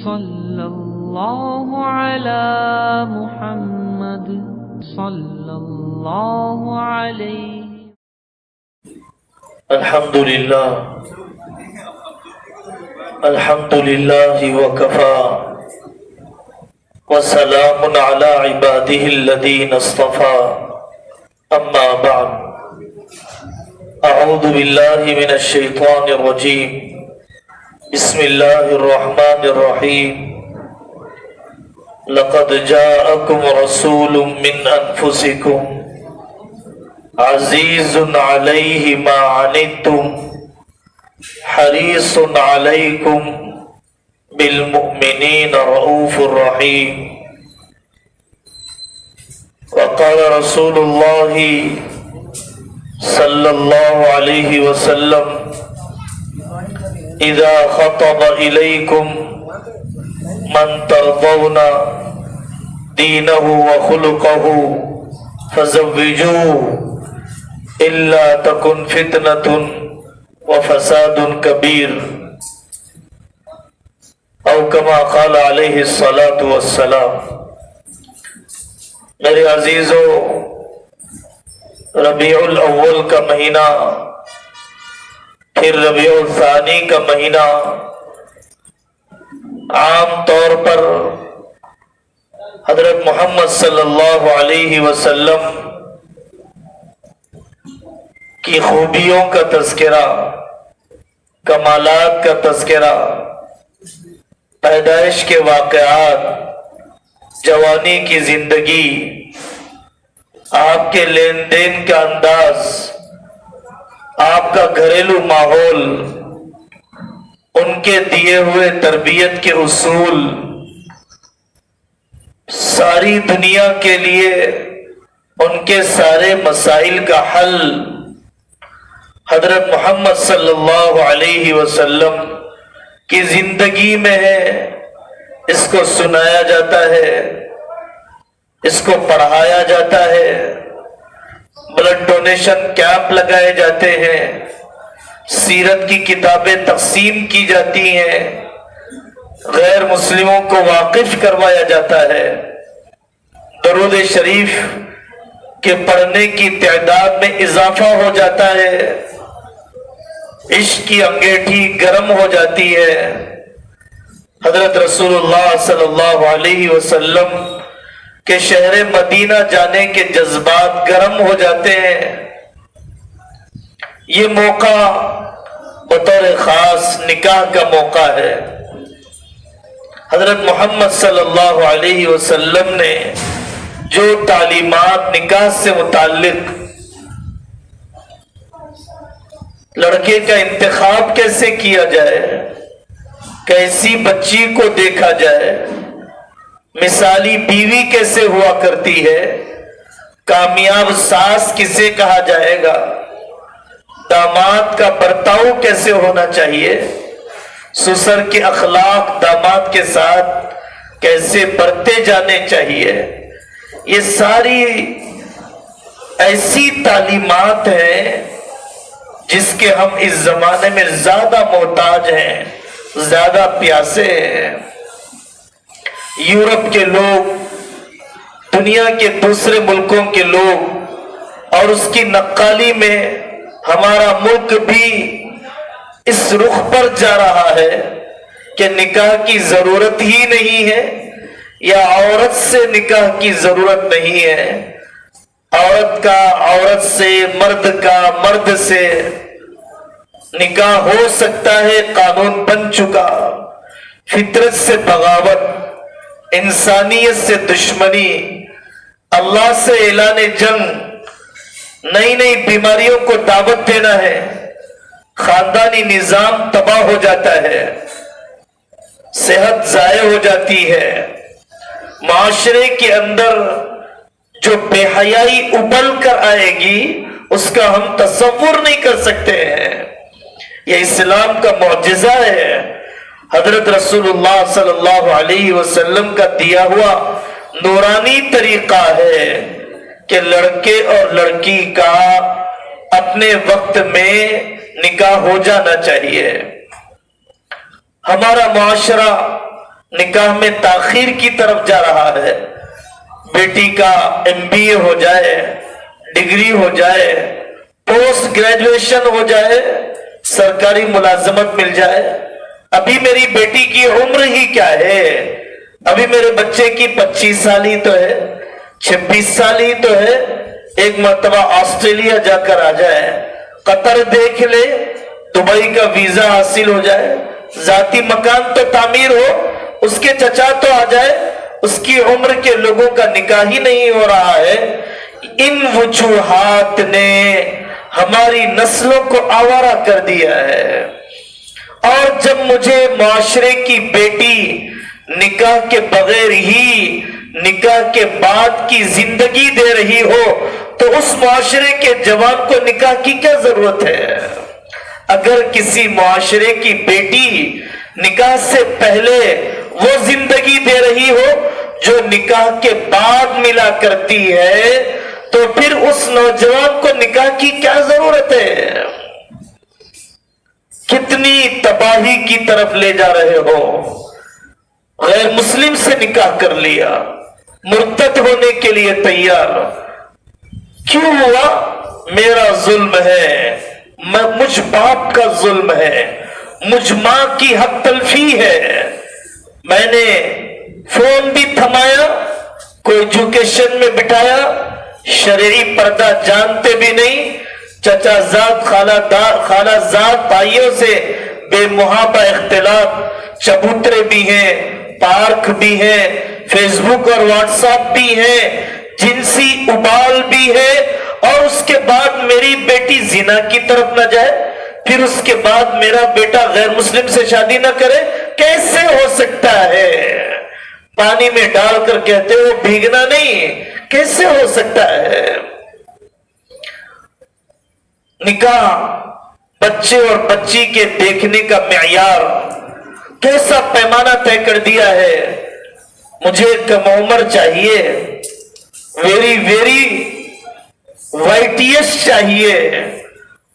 صلی اللہ علی محمد صلی اللہ علیہ. الحمدللہ وکفا وسلام علی عبادہ الذین اصطفى. اما بعد، اعوذ باللہ من الشیطان الرجیم. بسم اللہ الرحمن الرحیم. لقد جاءکم رسول من انفسکم عزیز علیہ ما عنتم حریص علیکم بالمؤمنین رؤوف الرحیم. وقال رسول اللہ صلی اللہ علیہ وسلم: اذا خطب الیکم من ترضون دینہ وخلقہ فزوجوه الا تکن فتنة وفساد کبیر، او کما قال علیہ الصلاۃ والسلام. میرے عزیزو، ربیع الاول کا مہینہ، پھر ربیع الثانی کا مہینہ عام طور پر حضرت محمد صلی اللہ علیہ وسلم کی خوبیوں کا تذکرہ، کمالات کا تذکرہ، پیدائش کے واقعات، جوانی کی زندگی، آپ کے لین دین کا انداز، آپ کا گھریلو ماحول، ان کے دیے ہوئے تربیت کے اصول، ساری دنیا کے لیے ان کے سارے مسائل کا حل حضرت محمد صلی اللہ علیہ وسلم کی زندگی میں ہے. اس کو سنایا جاتا ہے، اس کو پڑھایا جاتا ہے، بلڈ ڈونیشن کیمپ لگائے جاتے ہیں، سیرت کی کتابیں تقسیم کی جاتی ہیں، غیر مسلموں کو واقف کروایا جاتا ہے، درود شریف کے پڑھنے کی تعداد میں اضافہ ہو جاتا ہے، عشق کی انگیٹھی گرم ہو جاتی ہے. حضرت رسول اللہ صلی اللہ علیہ وسلم کے شہر مدینہ جانے کے جذبات گرم ہو جاتے ہیں. یہ موقع بطور خاص نکاح کا موقع ہے. حضرت محمد صلی اللہ علیہ وسلم نے جو تعلیمات نکاح سے متعلق، لڑکے کا انتخاب کیسے کیا جائے، کیسی بچی کو دیکھا جائے، مثالی بیوی کیسے ہوا کرتی ہے، کامیاب ساس کسے کہا جائے گا، داماد کا برتاؤ کیسے ہونا چاہیے، سسر کے اخلاق داماد کے ساتھ کیسے برتے جانے چاہیے، یہ ساری ایسی تعلیمات ہیں جس کے ہم اس زمانے میں زیادہ محتاج ہیں، زیادہ پیاسے ہیں. یورپ کے لوگ، دنیا کے دوسرے ملکوں کے لوگ، اور اس کی نقالی میں ہمارا ملک بھی اس رخ پر جا رہا ہے کہ نکاح کی ضرورت ہی نہیں ہے، یا عورت سے نکاح کی ضرورت نہیں ہے. عورت کا عورت سے، مرد کا مرد سے نکاح ہو سکتا ہے، قانون بن چکا. فطرت سے بغاوت، انسانیت سے دشمنی، اللہ سے اعلان جنگ، نئی نئی بیماریوں کو دعوت دینا ہے، خاندانی نظام تباہ ہو جاتا ہے، صحت ضائع ہو جاتی ہے، معاشرے کے اندر جو بے حیائی ابل کر آئے گی اس کا ہم تصور نہیں کر سکتے ہیں. یہ اسلام کا معجزہ ہے، حضرت رسول اللہ صلی اللہ علیہ وسلم کا دیا ہوا نورانی طریقہ ہے کہ لڑکے اور لڑکی کا اپنے وقت میں نکاح ہو جانا چاہیے. ہمارا معاشرہ निकाह में ताखीर की तरफ जा रहा है। बेटी का MBA हो जाए, डिग्री हो जाए, पोस्ट ग्रेजुएशन हो जाए, सरकारी मुलाजमत मिल जाए। अभी मेरी बेटी की उम्र ही क्या है, अभी मेरे बच्चे की 25 साल ही तो है, 26 साल ही तो है। एक मर्तबा ऑस्ट्रेलिया जाकर आ जाए, कतर देख ले, दुबई का वीजा हासिल हो जाए, जाती मकान तो तामीर हो, उसके चचा तो आ जाए, उसकी उम्र के लोगों का निकाह ही नहीं हो रहा है। इन वजूहात ने हमारी नस्लों को आवारा कर दिया है। और जब मुझे माशरे की बेटी निकाह के बगैर ही निकाह के बाद की जिंदगी दे रही हो, तो उस माशरे के जवान को निकाह की क्या जरूरत है? अगर किसी माशरे की बेटी निकाह से पहले वो जिंदगी दे रही हो जो निकाह के बाद मिला करती है, तो फिर उस नौजवान को निकाह की क्या जरूरत है? कितनी तबाही की तरफ ले जा रहे हो। गैर मुस्लिम से निकाह कर लिया, मुर्तद होने के लिए तैयार। क्यों हुआ? मेरा जुल्म है, मुझ बाप का जुल्म है, मुझ मां की हक तलफी है। मैंने फोन भी थमाया, कोई एजुकेशन में बिठाया, शरई पर्दा जानते भी नहीं, चचा जात खाला जात भाइयों से बेमुहाबा इख्तिलाफ, चबूतरे भी हैं, पार्क भी हैं, फेसबुक और व्हाट्सएप भी है, जिनसी उबाल भी है। और उसके बाद मेरी बेटी जिना की तरफ न जाए, फिर उसके बाद मेरा बेटा गैर मुस्लिम से शादी न करे, कैसे हो सकता है? पानी में डालकर कहते हो भीगना नहीं, कैसे हो सकता है? निकाह बच्चे और बच्ची के देखने का मेयार कैसा पैमाना तय कर दिया है। मुझे कम उम्र चाहिए, वेरी वेरी वाइटियस चाहिए,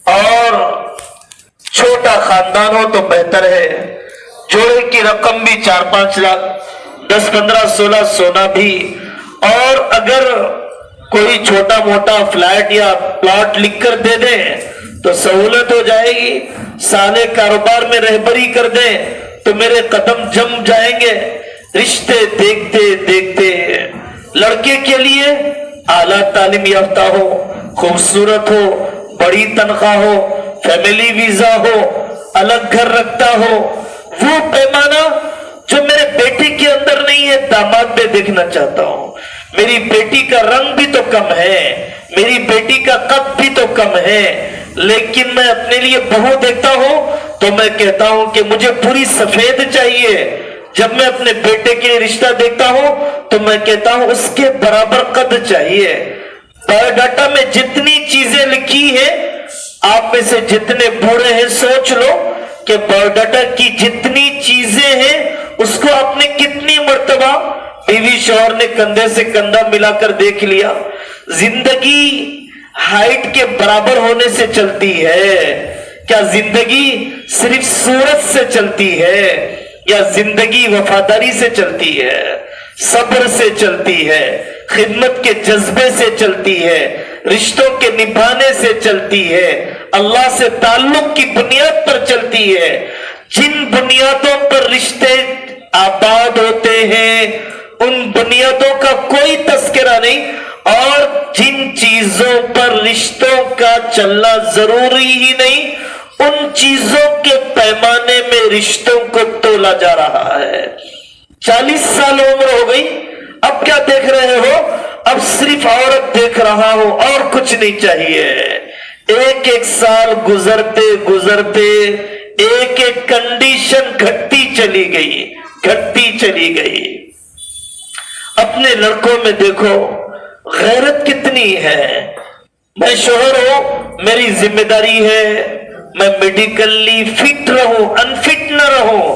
और छोटा खानदान हो तो बेहतर है। जोड़े की रकम भी 4-5 लाख, 10-15-16 सोना भी। और अगर कोई छोटा मोटा फ्लैट या प्लॉट लिखकर दे दे तो सहूलत हो जाएगी। साले कारोबार में रहबरी कर दे तो मेरे कदम जम जाएंगे। रिश्ते देखते देखते लड़के के लिए आला तालीम याफ्ता हो, खूबसूरत हो, बड़ी तनख्वाह हो, फैमिली वीजा हो, अलग घर रखता हो, वो पैमाना जो मेरे बेटे के अंदर नहीं है, दामाद में देखना चाहता हूं। मेरी बेटी का रंग भी तो कम है, मेरी बेटी का कद भी तो कम है, लेकिन मैं अपने लिए बहू देखता हूं तो मैं कहता हूं कि मुझे पूरी सफेद चाहिए। जब मैं अपने बेटे के लिए रिश्ता देखता हूं तो मैं कहता हूं उसके बराबर कद चाहिए। बायोडाटा में जितनी चीजें लिखी है, आप में से जितने बूढ़े हैं सोच लो कि बायोडाटा की जितनी चीजें हैं उसको आपने कितनी मर्तबा बीवी शौहर ने कंधे से कंधा मिलाकर देख लिया। जिंदगी हाइट के बराबर होने से चलती है क्या? जिंदगी सिर्फ सूरत से चलती है या जिंदगी वफादारी से चलती है, सब्र से चलती है, खिदमत के जज्बे से चलती है, रिश्तों के निभाने से चलती है, अल्लाह से ताल्लुक की बुनियाद पर चलती है। जिन बुनियादों पर रिश्ते आबाद होते हैं उन बुनियादों का कोई तस्करा नहीं, और जिन चीजों पर रिश्तों का चलना जरूरी ही नहीं उन चीजों के पैमाने में रिश्तों को तोला जा रहा है। 40 साल उम्र हो गई, अब क्या देख रहे हो? अब सिर्फ औरत देख रहा हूं और कुछ नहीं चाहिए। एक एक साल गुजरते गुजरते एक एक कंडीशन घटती चली गई, घटती चली गई। अपने लड़कों में देखो गैरत कितनी है। मैं शोहर हूं, मेरी जिम्मेदारी है मैं मेडिकली फिट रहूं, अनफिट न रहूं।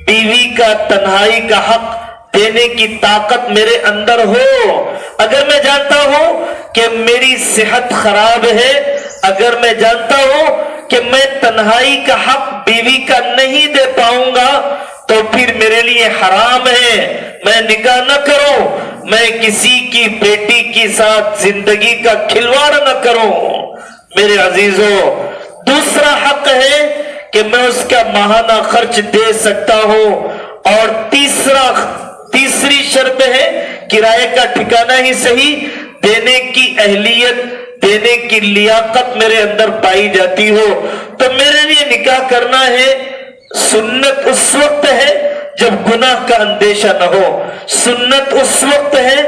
बीवी का तन्हाई का हक देने की ताकत मेरे अंदर हो। अगर मैं जानता हूं कि मेरी सेहत खराब है, अगर मैं जानता हूं कि मैं तन्हाई का हक बीवी का नहीं दे पाऊंगा, तो फिर मेरे मेरे लिए हराम है, मैं निकाह न करूं, मैं किसी की बेटी के साथ जिंदगी का खिलवाड़ न करूं। मेरे अजीजों, दूसरा हक है कि मैं उसका माहाना खर्च दे सकता हूं, और तीसरी शर्त है किराए का ठिकाना ही सही देने की अहलियत, देने की लियाकत मेरे अंदर पाई जाती हो तो मेरे लिए निकाह करना है। सुन्नत उस वक्त है जब गुनाह का अंदेशा न हो, सुन्नत उस वक्त है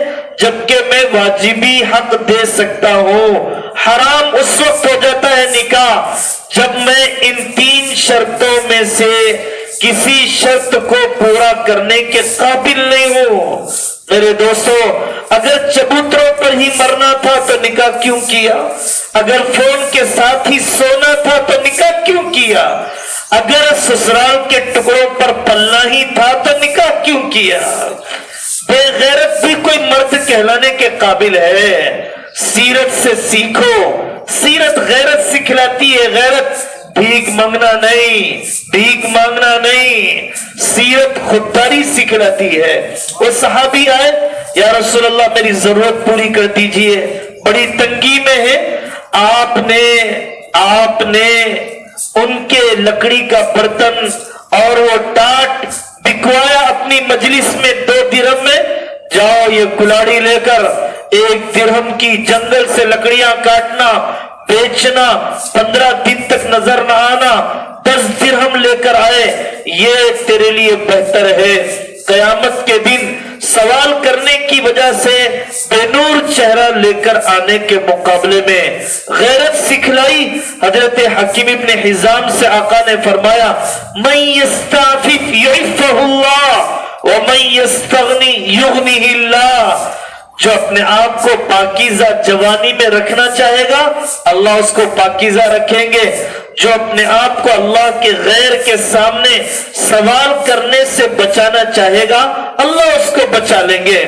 जबकि मैं वाजिबी हक दे सकता हूं। हराम उस वक्त हो जाता है निकाह जब मैं इन 3 शर्तों में से किसी शर्त को पूरा करने के काबिल नहीं हूं। मेरे दोस्तों, अगर चबूतरों पर ही मरना था तो निकाह क्यों किया? अगर फोन के साथ ही सोना था तो निकाह क्यों किया? अगर ससुराल के टुकड़ों पर पलना ही था तो निकाह क्यों किया? बेगैरत भी कोई मर्द कहलाने के काबिल है। सीरत से सीखो, सीरत गैरत सिखलाती है। गैरत भीख मांगना नहीं, भीख मांगना नहीं, सीरत खुददारी सिखलाती है। वो सहाबी आए, या रसूल अल्लाह मेरी जरूरत पूरी कर दीजिए, बड़ी तंगी में है। आपने उनके लकड़ी का बर्तन और वो टाट बिकवाया अपनी मजलिस में 2 दिरहम में। जाओ ये कुल्हाड़ी लेकर 1 दिरहम की जंगल से लकड़ियां काटना, बेचना, 15 दिन तक नजर न आना, 10 दिरहम लेकर आए, ये तेरे लिए बेहतर है। कयामत के दिन सवाल करने की वजह से बेनूर चेहरा लेकर आने के मुकाबले में गैरत सिखलाई। हजरत हकीम इब्न हिजाम से आका ने फरमाया, मन यस्ताफिफ युइफ़हुल्लाह व मन यस्तगनी युगनिहिल्लाह। जो अपने आप को पाकीज़ा जवानी में रखना चाहेगा, अल्लाह उसको पाकीज़ा रखेंगे। जो अपने आप को अल्लाह के गैर के सामने सवाल करने से बचाना चाहेगा, अल्लाह उसको बचा लेंगे।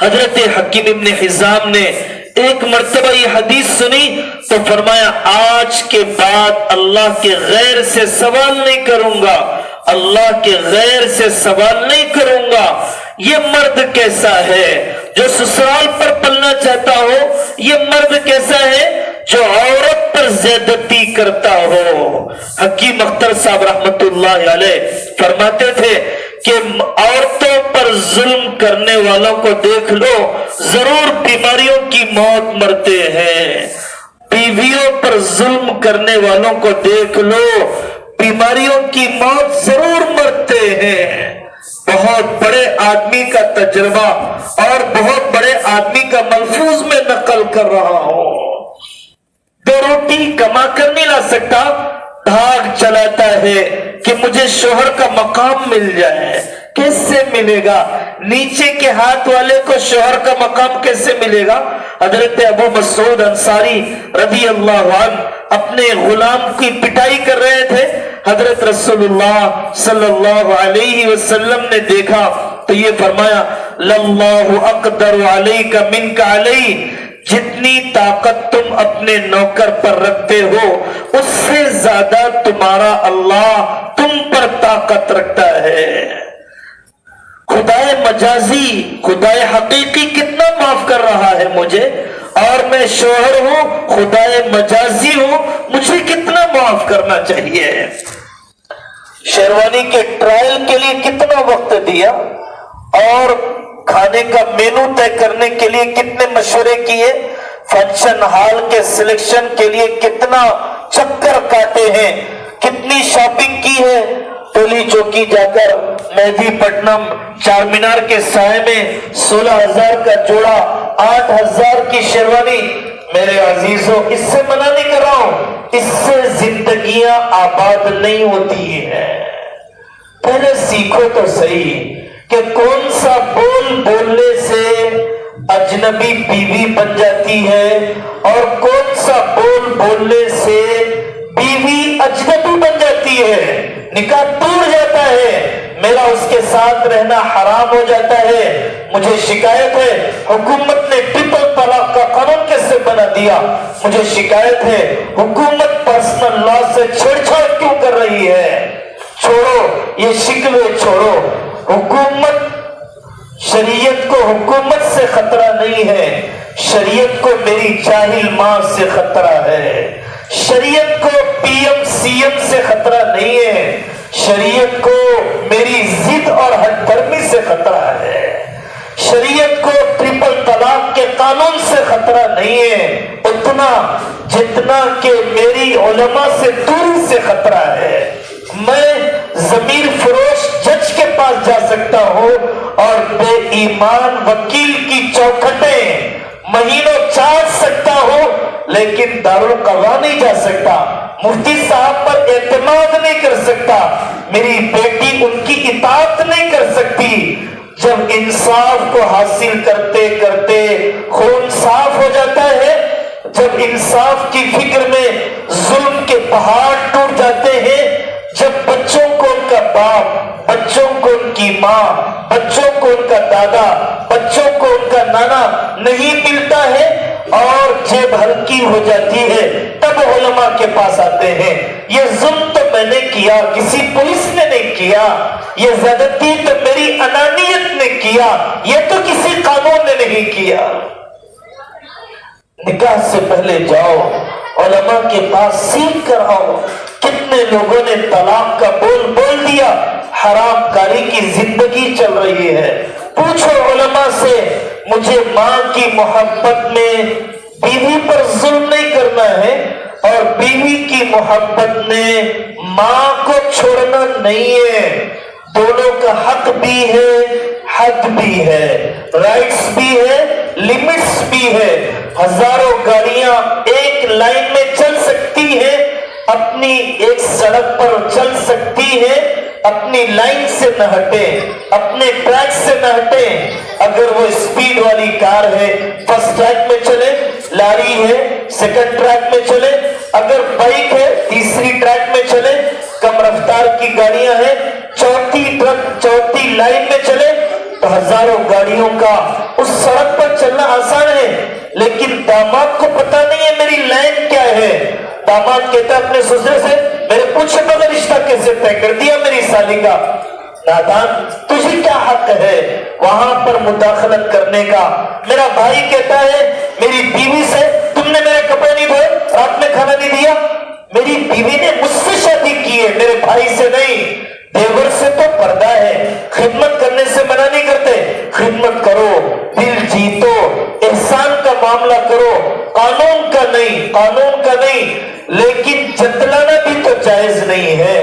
हजरत हकीम इब्न हिजाम ने एक मर्तबा ये हदीस सुनी तो फरमाया, आज के बाद अल्लाह के गैर से सवाल नहीं करूंगा, अल्लाह के गैर से सवाल नहीं करूंगा। ये मर्द कैसा है जो ससुराल पर पलना चाहता हो? ये मर्द कैसा है जो औरत पर ज्यादती करता हो? हकीम अख्तर साहब रहमतुल्लाह अलैह फरमाते थे कि औरतों पर जुल्म करने वालों को देख लो, जरूर बीमारियों की मौत मरते हैं। बीवियों पर जुल्म करने वालों को देख लो, बीमारियों की मौत जरूर मरते हैं। बहुत बड़े आदमी का तजुर्बा और बहुत बड़े आदमी का मलफूज में नकल कर रहा हूं। 2 रोटी कमा कर नहीं ला सकता, भाग चलाता है कि मुझे शोहर का मकाम मिल जाए। कैसे मिलेगा? नीचे के हाथ वाले को शोहर का मकाम कैसे मिलेगा? हजरत अबू मसूद अंसारी रज़ी अल्लाह अन्हु अपने गुलाम की पिटाई कर रहे थे। हजरत रसूलुल्लाह सल्लल्लाहु अलैहि वसल्लम ने देखा तो ये फरमाया, लल्लाहु अक़दरु अलैका मिनका अलैहि। जितनी ताकत तुम अपने नौकर पर रखते हो, उससे ज्यादा तुम्हारा अल्लाह तुम पर ताकत रखता है। खुदाए मजाजी, खुदाए हकीकी कितना माफ कर रहा है मुझे, और मैं शोहर हूं, खुदाए मजाजी हूं, मुझे कितना माफ करना चाहिए। शेरवानी के ट्रायल के लिए कितना वक्त दिया और खाने का मेनू तय करने के लिए कितने मशवरे किए, फंक्शन हॉल के सिलेक्शन के लिए कितना चक्कर काटे हैं, कितनी शॉपिंग की है। टोली चौकी जाकर मेहदीपट्टनम चार मीनार के साए में 16,000 का जोड़ा, 8,000 की शेरवानी। मेरे अजीजों, इससे मना नहीं कर रहा हूं, इससे जिंदगियां आबाद नहीं होती है। पहले सीखो तो सही कि कौन सा बोल बोलने से अजनबी बीवी बन जाती है और कौन सा बोल बोलने से बीवी अजनबी बन जाती है। निकाह टूट जाता है, मेरा उसके साथ रहना हराम हो जाता है। मुझे शिकायत है, हुकूमत ने ट्रिपल तलाक का कानून कैसे बना दिया। मुझे शिकायत है, हुकूमत पर्सनल लॉ से छेड़छाड़ क्यों कर रही है। छोड़ो, ये शिकवे छोड़ो। हुकूमत, शरीयत को हुकूमत से खतरा नहीं है, शरीयत को मेरी जाहिल माँ से खतरा है। शरीयत को पीएम सीएम से खतरा नहीं है, शरीयत को मेरी जिद और हठधर्मी से खतरा है। शरीयत को ट्रिपल तलाक के कानून से खतरा नहीं है उतना जितना कि मेरी उलमा से दूरी से खतरा है। मैं ज़मीर फरोश जज के पास जा सकता हूँ और बेईमान वकील की चौखटें महीनों चाट सकता हूँ, लेकिन दारुल कवा नहीं जा सकता, मुफ्ती साहब पर एतमाद नहीं कर सकता, मेरी बेटी उनकी इताअत नहीं कर सकती। जब इंसाफ को हासिल करते करते खून साफ हो जाता है, जब इंसाफ की फिक्र में जुल्म के पहाड़ टूट जाते हैं, जब बच्चों को उनका बाप, बच्चों को उनकी माँ, बच्चों को उनका दादा, बच्चों को उनका नाना नहीं मिलता है और जेब हल्की हो जाती है, तब उलमा के पास आते हैं। ये जुल्म तो मैंने किया, किसी पुलिस ने नहीं किया, ये ज़्यादती तो मेरी अनानियत ने किया, ये तो किसी कानून ने नहीं किया। निकाह से पहले जाओ, उलमा के पास सीख कर आओ। कितने लोगों ने तलाक का बोल बोल दिया, हराम कारी की जिंदगी चल रही है। पूछो उलमा से, मुझे माँ की मोहब्बत में बीवी पर जुल्म नहीं करना है और बीवी की मोहब्बत में माँ को छोड़ना नहीं है। दोनों का हक भी है, हद भी है, राइट्स भी है, लिमिट्स भी है। हजारों गाड़ियां एक लाइन में चल सकती है, अपनी एक सड़क पर चल सकती है, अपनी लाइन से न हटे, अपने ट्रैक से न हटे। अगर वो स्पीड वाली कार है फर्स्ट ट्रैक में चले, लारी है सेकंड ट्रैक में चले, अगर बाइक है तीसरी ट्रैक में चले, कम रफ्तार की गाड़ियां हैं चौथी लाइन में चले, तो हजारों गाड़ियों का उस सड़क पर चलना आसान है। लेकिन दामाद को पता नहीं है मेरी लाइन क्या है। दामाद कहता अपने ससुर से, मेरे पूछे बगैर रिश्ता कैसे तय कर दिया मेरी साली का। नादान, तुझे क्या हक है वहां पर मुदाखलत करने का। मेरा भाई कहता है मेरी बीवी से, तुमने मेरे कपड़े नहीं धोए, रात में खाना नहीं दिया। मेरी बीवी ने मुझसे शादी की है, मेरे भाई से नहीं। देवर से तो पर्दा है, खिदमत करने से मना नहीं करते। खिदमत करो, दिल जीतो, एहसान का मामला करो, कानून का नहीं, लेकिन जतलाना भी तो जायज नहीं है,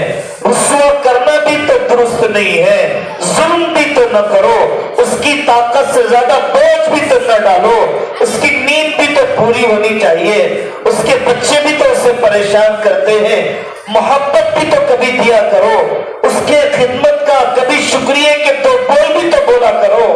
रुस्वा करना भी तो दुरुस्त नहीं है, जुल्म भी तो न करो, उसकी ताकत से ज्यादा बोझ भी तो न डालो, उसकी नींद भी तो पूरी होनी चाहिए, उसके बच्चे भी तो उसे परेशान करते हैं, मोहब्बत भी तो कभी दिया करो, उसके खिदमत का कभी शुक्रिया के दो बोल भी तो बोला करो।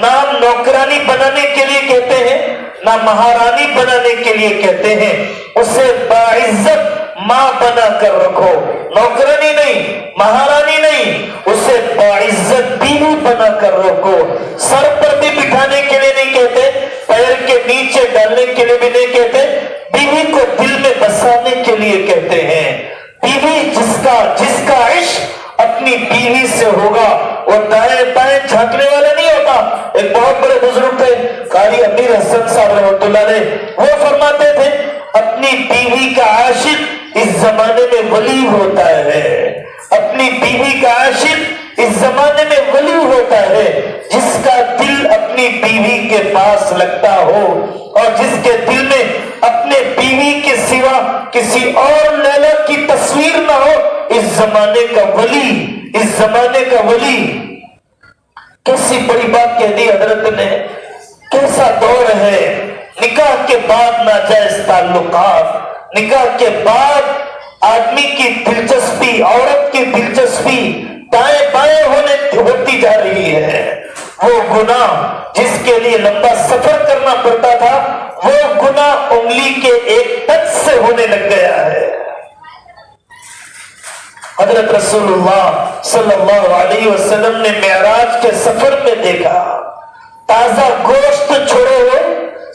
नाम नौकरानी बनाने के लिए कहते हैं, ना महारानी बनाने के लिए कहते हैं। उसे बाइज्जत माँ बना कर रखो, नौकरानी नहीं, महारानी नहीं, उसे बाइज्जत बीवी बना कर रखो। सर पर भी बिठाने के लिए नहीं कहते, पैर के नीचे डालने के लिए भी नहीं कहते, बीवी को दिल में बसाने के लिए कहते हैं। बीवी जिसका इश्क अपनी बीवी से होगा, वो दाएं बाएं झांकने वाला नहीं होता। एक बहुत बड़े बुजुर्ग थे, कारी अमीर हसन साहब रहमतुल्लाह अलैह, वो फरमाते थे अपनी बीवी का आशिक इस जमाने में वली होता है। अपनी बीवी का आशिक इस जमाने में वली होता है जिसका दिल अपनी बीवी के पास लगता हो और जिसके दिल में अपने बीवी के सिवा किसी और लैला की तस्वीर ना हो। इस जमाने का वली कैसी बड़ी बात कह दी हजरत ने, कैसा दौर है। निकाह के बाद नाजायज ताल्लुकात, निकाह के बाद आदमी की दिलचस्पी, औरत की दिलचस्पी दाएं बाएं होती जा रही है। वो गुनाह जिसके लिए लंबा सफर करना पड़ता था, वो गुनाह उंगली के एक टच से होने लग गया है। हजरत रसूलुल्लाह सल्लल्लाहु अलैहि वसल्लम ने मेराज के सफर में देखा, ताजा गोश्त छोड़े हुए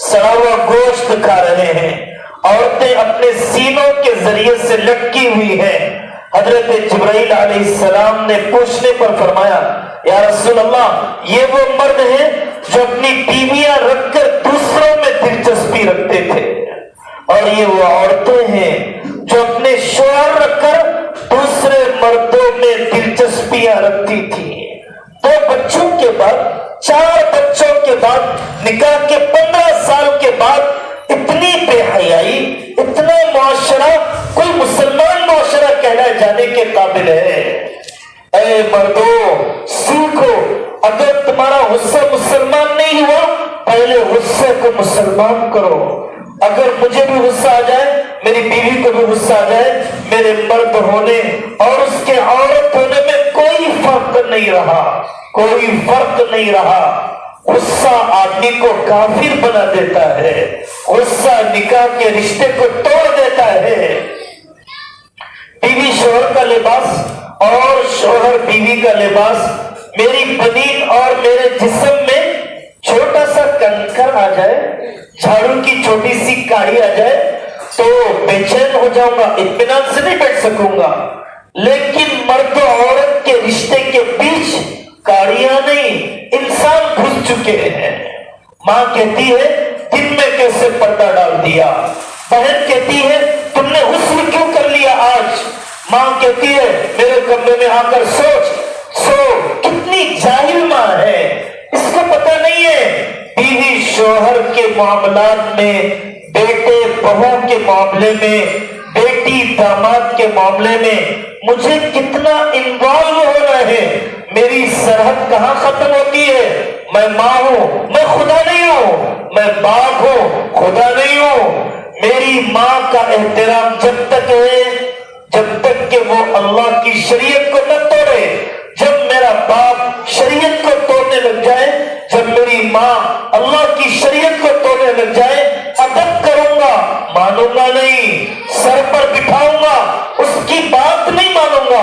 सड़ा हुआ गोश्त खा रहे हैं, औरतें अपने सीनों के जरिए से लटकी हुई हैं, حضرت جبرائیل علیہ السلام نے پوچھنے پر فرمایا یا رسول اللہ یہ وہ مرد ہیں جو اپنی بیویاں رکھ کر دوسروں میں دلچسپی رکھتے تھے اور یہ وہ عورتیں ہیں جو اپنے شوہر رکھ کر دوسرے مردوں میں دلچسپیاں رکھتی تھی. 2 بچوں کے بعد 4 بچوں کے بعد نکاح کے 15 سال کے بعد اتنی بے حیائی اتنا معاشرہ کوئی مسلمان معاشرہ کہلائے جانے کے قابل ہے. اے مردوں سیکھو اگر تمہارا غصہ مسلمان نہیں ہوا پہلے غصے کو مسلمان کرو. اگر مجھے بھی غصہ آ جائے میری بیوی کو بھی غصہ آ جائے میرے مرد ہونے اور اس کے عورت ہونے میں کوئی فرق نہیں رہا کوئی فرق نہیں رہا. غصہ آدمی کو کافر بنا دیتا ہے غصہ نکاح کے رشتے کو توڑ دیتا ہے. بیوی شوہر کا لباس اور شوہر بیوی کا لباس میری بدن اور میرے جسم میں چھوٹا سا کنکر آ جائے جھاڑو کی چھوٹی سی کاڑی آ جائے تو بے چین ہو جاؤں گا اطمینان سے نہیں بیٹھ سکوں گا. لیکن مرد و عورت کے رشتے کے بیچ کاڑیاں نہیں انسان گھس چکے ہیں. ماں کہتی ہے دن میں کیسے پردہ ڈال دیا. بہن کہتی ہے تم نے غسل کیوں کر لیا آج. ماں کہتی ہے میرے کمرے میں آ کر سو. کتنی جاہل ماں ہے اس کو پتہ نہیں ہے بیوی شوہر کے معاملات میں بیٹے بہو کے معاملے میں بیٹی داماد کے معاملے میں مجھے کتنا انوالو ہونا ہے. میری سرحد کہاں ختم ہوتی ہے. میں ماں ہوں میں خدا نہیں ہوں میں باپ ہوں خدا نہیں ہوں. میری ماں کا احترام جب تک ہے جب تک کہ وہ اللہ کی شریعت کو نہ توڑے. جب میرا باپ شریعت کو توڑنے لگ جائے جب میری ماں اللہ کی شریعت کو توڑنے لگ جائے ادب کروں گا مانوں گا نہیں. سر پر بٹھاؤں گا اس کی بات نہیں مانوں گا.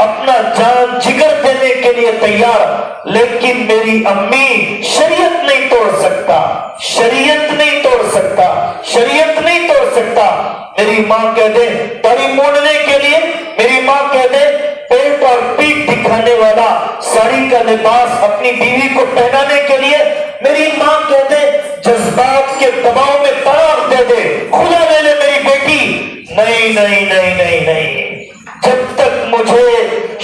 اپنا جان جگر دینے کے لیے تیار لیکن میری امی شریعت نہیں توڑ سکتا شریعت نہیں توڑ سکتا شریعت نہیں توڑ سکتا. میری ماں کہہ دے داڑھی موڑنے کے لیے میری ماں کہہ دے پیٹ اور پیٹ دکھانے والا ساڑی کا لباس اپنی بیوی کو پہنانے کے لیے میری ماں کہہ دے جذبات کے دباؤ میں طلاق دے دے خدا لے لے میری بیٹی. نہیں نہیں نہیں نہیں نہیں. جب تک مجھے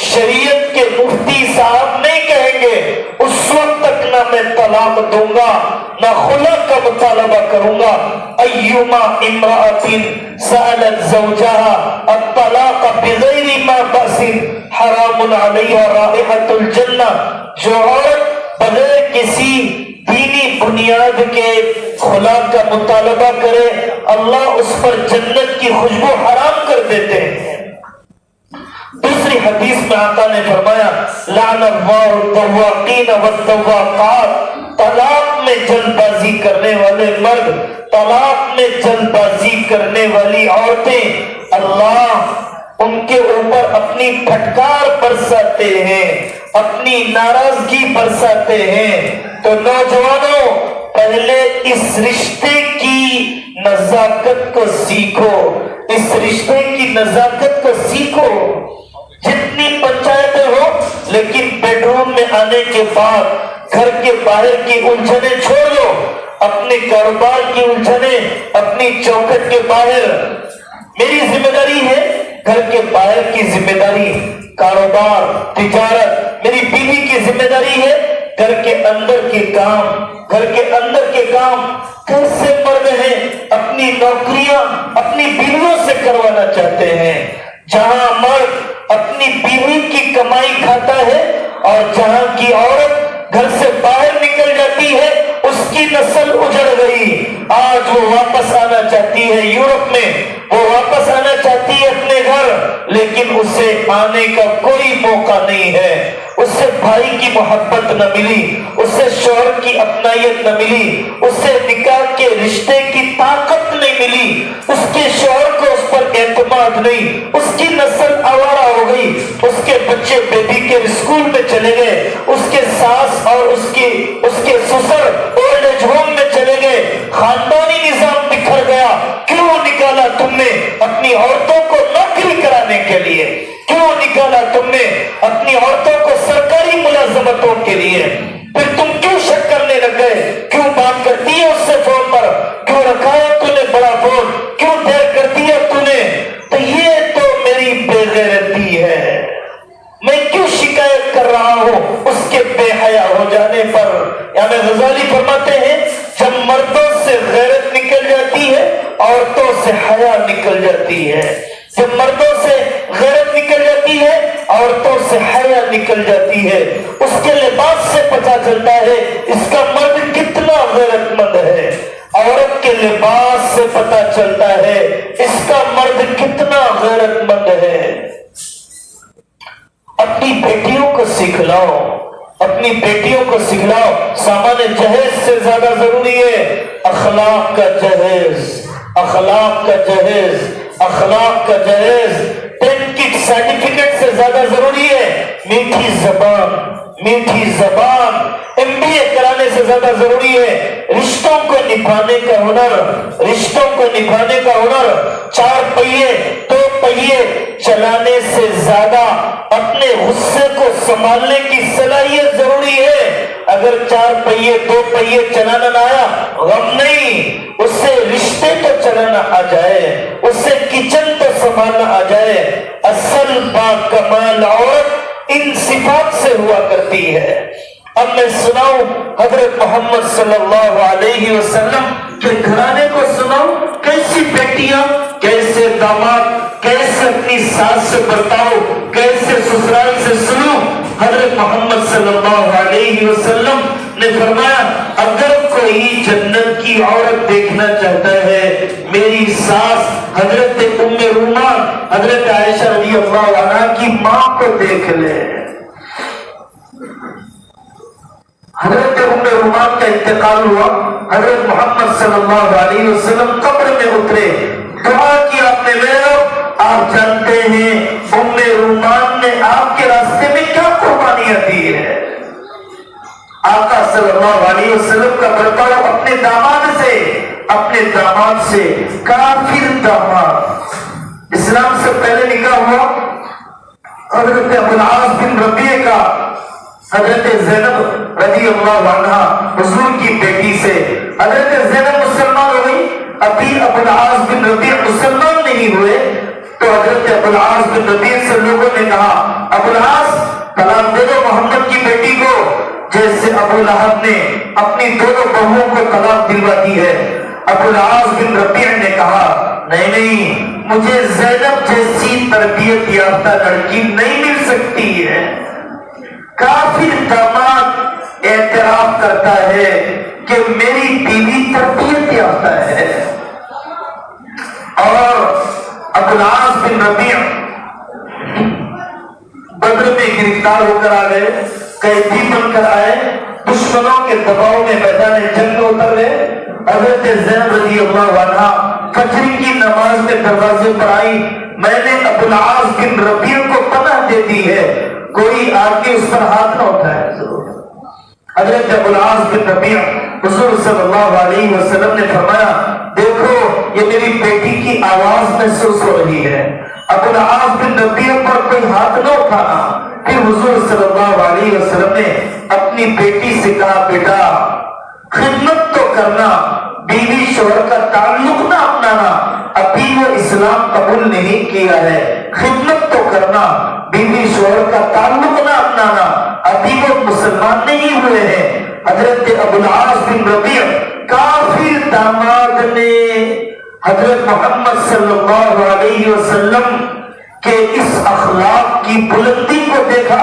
شریعت کے مفتی صاحب نہیں کہیں گے اس وقت تک نہ میں طلاق دوں گا نہ خلا کا مطالبہ کروں گا. ایما امرأۃ سألت زوجها الطلاق بغیر ما بأس حرام علیہا رائحۃ الجنہ. جو عورت بغیر کسی دینی بنیاد کے خلا کا مطالبہ کرے اللہ اس پر جنت کی خوشبو حرام کر دیتے ہیں. دوسری حدیث میں آقا نے فرمایا لعن اللہ الطواقین والطواقات. طلاق میں جلد بازی کرنے والے مرد طلاق میں جلد بازی کرنے والی عورتیں اللہ ان کے اوپر اپنی پھٹکار برساتے ہیں اپنی ناراضگی برساتے ہیں. تو نوجوانوں پہلے اس رشتے کی نزاکت کو سیکھو اس رشتے کی نزاکت کو سیکھو. جتنی پنچایتیں ہو لیکن بیڈ روم میں آنے کے بعد گھر کے باہر کی الجھنیں چھوڑ دو. اپنے کاروبار کی الجھنیں اپنی چوکھٹ کے باہر. میری ذمہ داری ہے گھر کے باہر کی ذمہ داری کاروبار تجارت. میری بیوی کی ذمہ داری ہے گھر کے اندر کے کام گھر کے اندر کے کام. کیسے مرد ہیں اپنی نوکریاں اپنی بیویوں سے کروانا چاہتے ہیں. جہاں مرد اپنی بیوی کی کمائی کھاتا ہے اور جہاں کی عورت گھر سے باہر نکل جاتی ہے اس کی نسل اجڑ گئی. آج وہ واپس آنا چاہتی ہے یورپ میں وہ واپس آنا چاہتی ہے اپنے گھر لیکن اسے آنے کا کوئی موقع نہیں ہے. اس سے بھائی کی محبت نہ ملی اس سے شوہر کی اپنائیت نہ ملی اس سے نکاح کے رشتے کی طاقت نہیں ملی اس کے شوہر کو اس پر اعتماد نہیں. اس کی نسل آوارہ ہو گئی. اس کے بچے بیبی کے اسکول میں چلے گئے. اس کے ساس اور اس کے سسر اولڈ ایج ہوم میں چلے گئے. خاندانی نظام بکھر گیا. کیوں نکالا تم نے اپنی عورتوں کو نوکری کرانے کے لیے؟ عورتوں کو سرکاری ملازمتوں کے لیے، پھر تم کیوں شک کرنے لگ گئے؟ کیوں بات کرتی ہے اس سے فون پر؟ کیوں رکھا ہے تو نے بڑا فون؟ کیوں دیر کر دیا تو نے؟ تو یہ تو میری بے غیرتی ہے، میں کیوں شکایت کر رہا ہوں اس کے بے حیا ہو جانے پر؟ یعنی غزالی فرماتے ہیں جب مردوں سے غیرت نکل جاتی ہے عورتوں سے حیا نکل جاتی ہے، جب مردوں سے غیرت نکل جاتی ہے عورتوں سے حیا نکل جاتی ہے۔ اس کے لباس سے پتہ چلتا ہے اس کا مرد کتنا غیرت مند ہے، عورت کے لباس سے پتہ چلتا ہے اس کا مرد کتنا غیرت مند ہے۔ اپنی بیٹیوں کو سکھلاؤ، اپنی بیٹیوں کو سکھلاؤ، سامان جہیز سے زیادہ ضروری ہے اخلاق کا جہیز، اخلاق کا جہیز، اخلاق کا جہیز۔ 10 کی سرٹیفکیٹ سے زیادہ ضروری ہے میٹھی زبان، میٹھی زبان۔ MBA کرانے سے زیادہ ضروری ہے رشتوں کو نبھانے کا ہنر، رشتوں کو نبھانے کا ہنر۔ 4 پہیے 2 پہیے چلانے سے زیادہ اپنے غصے کو سنبھالنے کی صلاحیت ضروری ہے۔ اگر 4 پہیے 2 پہیے چلانا نہ آیا غم نہیں، اس سے رشتے تو چلانا آ جائے، اس سے کچن تو سنبھالنا آ جائے۔ اصل با کمال عورت ان صفات سے ہوا کرتی ہے۔ اب میں سناؤں حضرت محمد صلی اللہ علیہ وسلم کے گھرانے کو سناؤں، کیسی بیٹیاں، کیسے داماد، کیسے اپنی ساس سے برتاؤ، کیسے سسرال سے سلوک۔ حضرت محمد صلی اللہ علیہ وسلم نے فرمایا اگر کوئی جنت کی عورت دیکھنا چاہتا ہے میری ساس حضرت ام رومان حضرت عائشہ رضی اللہ عنہا کی ماں کو دیکھ لے۔ حضرت ام رومان کا انتقال ہوا، حضرت محمد صلی اللہ علیہ وسلم قبر میں اترے، دعا کی آپ نے آپ جانتے ہیں ام رومان نے آپ کے راستے میں کیا قربانیاں دی ہے۔ آقا صلی اللہ علیہ وسلم کا برتاؤ اپنے داماد سے کافر داماد، اسلام سے پہلے نکاح ہوا حضرت ابو العاص بن ربیعہ کا حضرت زینب رضی اللہ عنہا حضور کی بیٹی سے۔ حضرت زینب مسلمان ہو گئی، ابھی ابو العاص بن ربیعہ مسلمان نہیں ہوئے تو حضرت ابو العاص بن ربیعہ سے لوگوں نے کہا ابو العاص طلاق دے دو محمد کی بیٹی کو، جیسے ابو لہب نے اپنی دونوں بہوؤں کو طلاق دلوا دی ہے۔ ابو العاص بن ربیعہ نے کہا نہیں، مجھے زینب جیسی تربیت یافتہ لڑکی نہیں مل سکتی ہے۔ کافر داماد اعتراف کرتا ہے کہ میری بیوی تربیت یافتہ ہے، اور ابو العاص بن ربیعہ بدر میں گرفتار ہو کر آ گئے، قیدی بن کر آئے، دشمنوں کے دباؤ میں میدان جنگ میں اتر گئے۔ حضرت زینب رضی اللہ عنہا فجر کی نماز میں دروازے پر آئی، میں نے ابو العاص بن ربیعہ کو پناہ دے دی ہے، کوئی آ کے اس پر ہاتھ نہ اٹھائے۔ حضرت ابو العاص بن ربیعہ حضور صلی اللہ علیہ وسلم نے فرمایا دیکھو یہ میری بیٹی کی آواز محسوس ہو رہی ہے، ابو العاص بن ربیعہ پر کوئی ہاتھ نہ اٹھانا۔ پھر حضور صلی اللہ علیہ وسلم نے اپنی بیٹی سے کہا بیٹا خدمت تو کرنا، بیوی شوہر کا تعلق نہ اپنانا، ابھی وہ اسلام قبول نہیں کیا ہے، خدمت تو کرنا، بیوی شوہر کا تعلق نہ اپنانا، ابھی وہ مسلمان نہیں ہوئے ہیں۔ حضرت ابو العاص بن ربیعہ کافر داماد نے حضرت محمد صلی اللہ علیہ وسلم کے اس اخلاق کی بلندی کو دیکھا،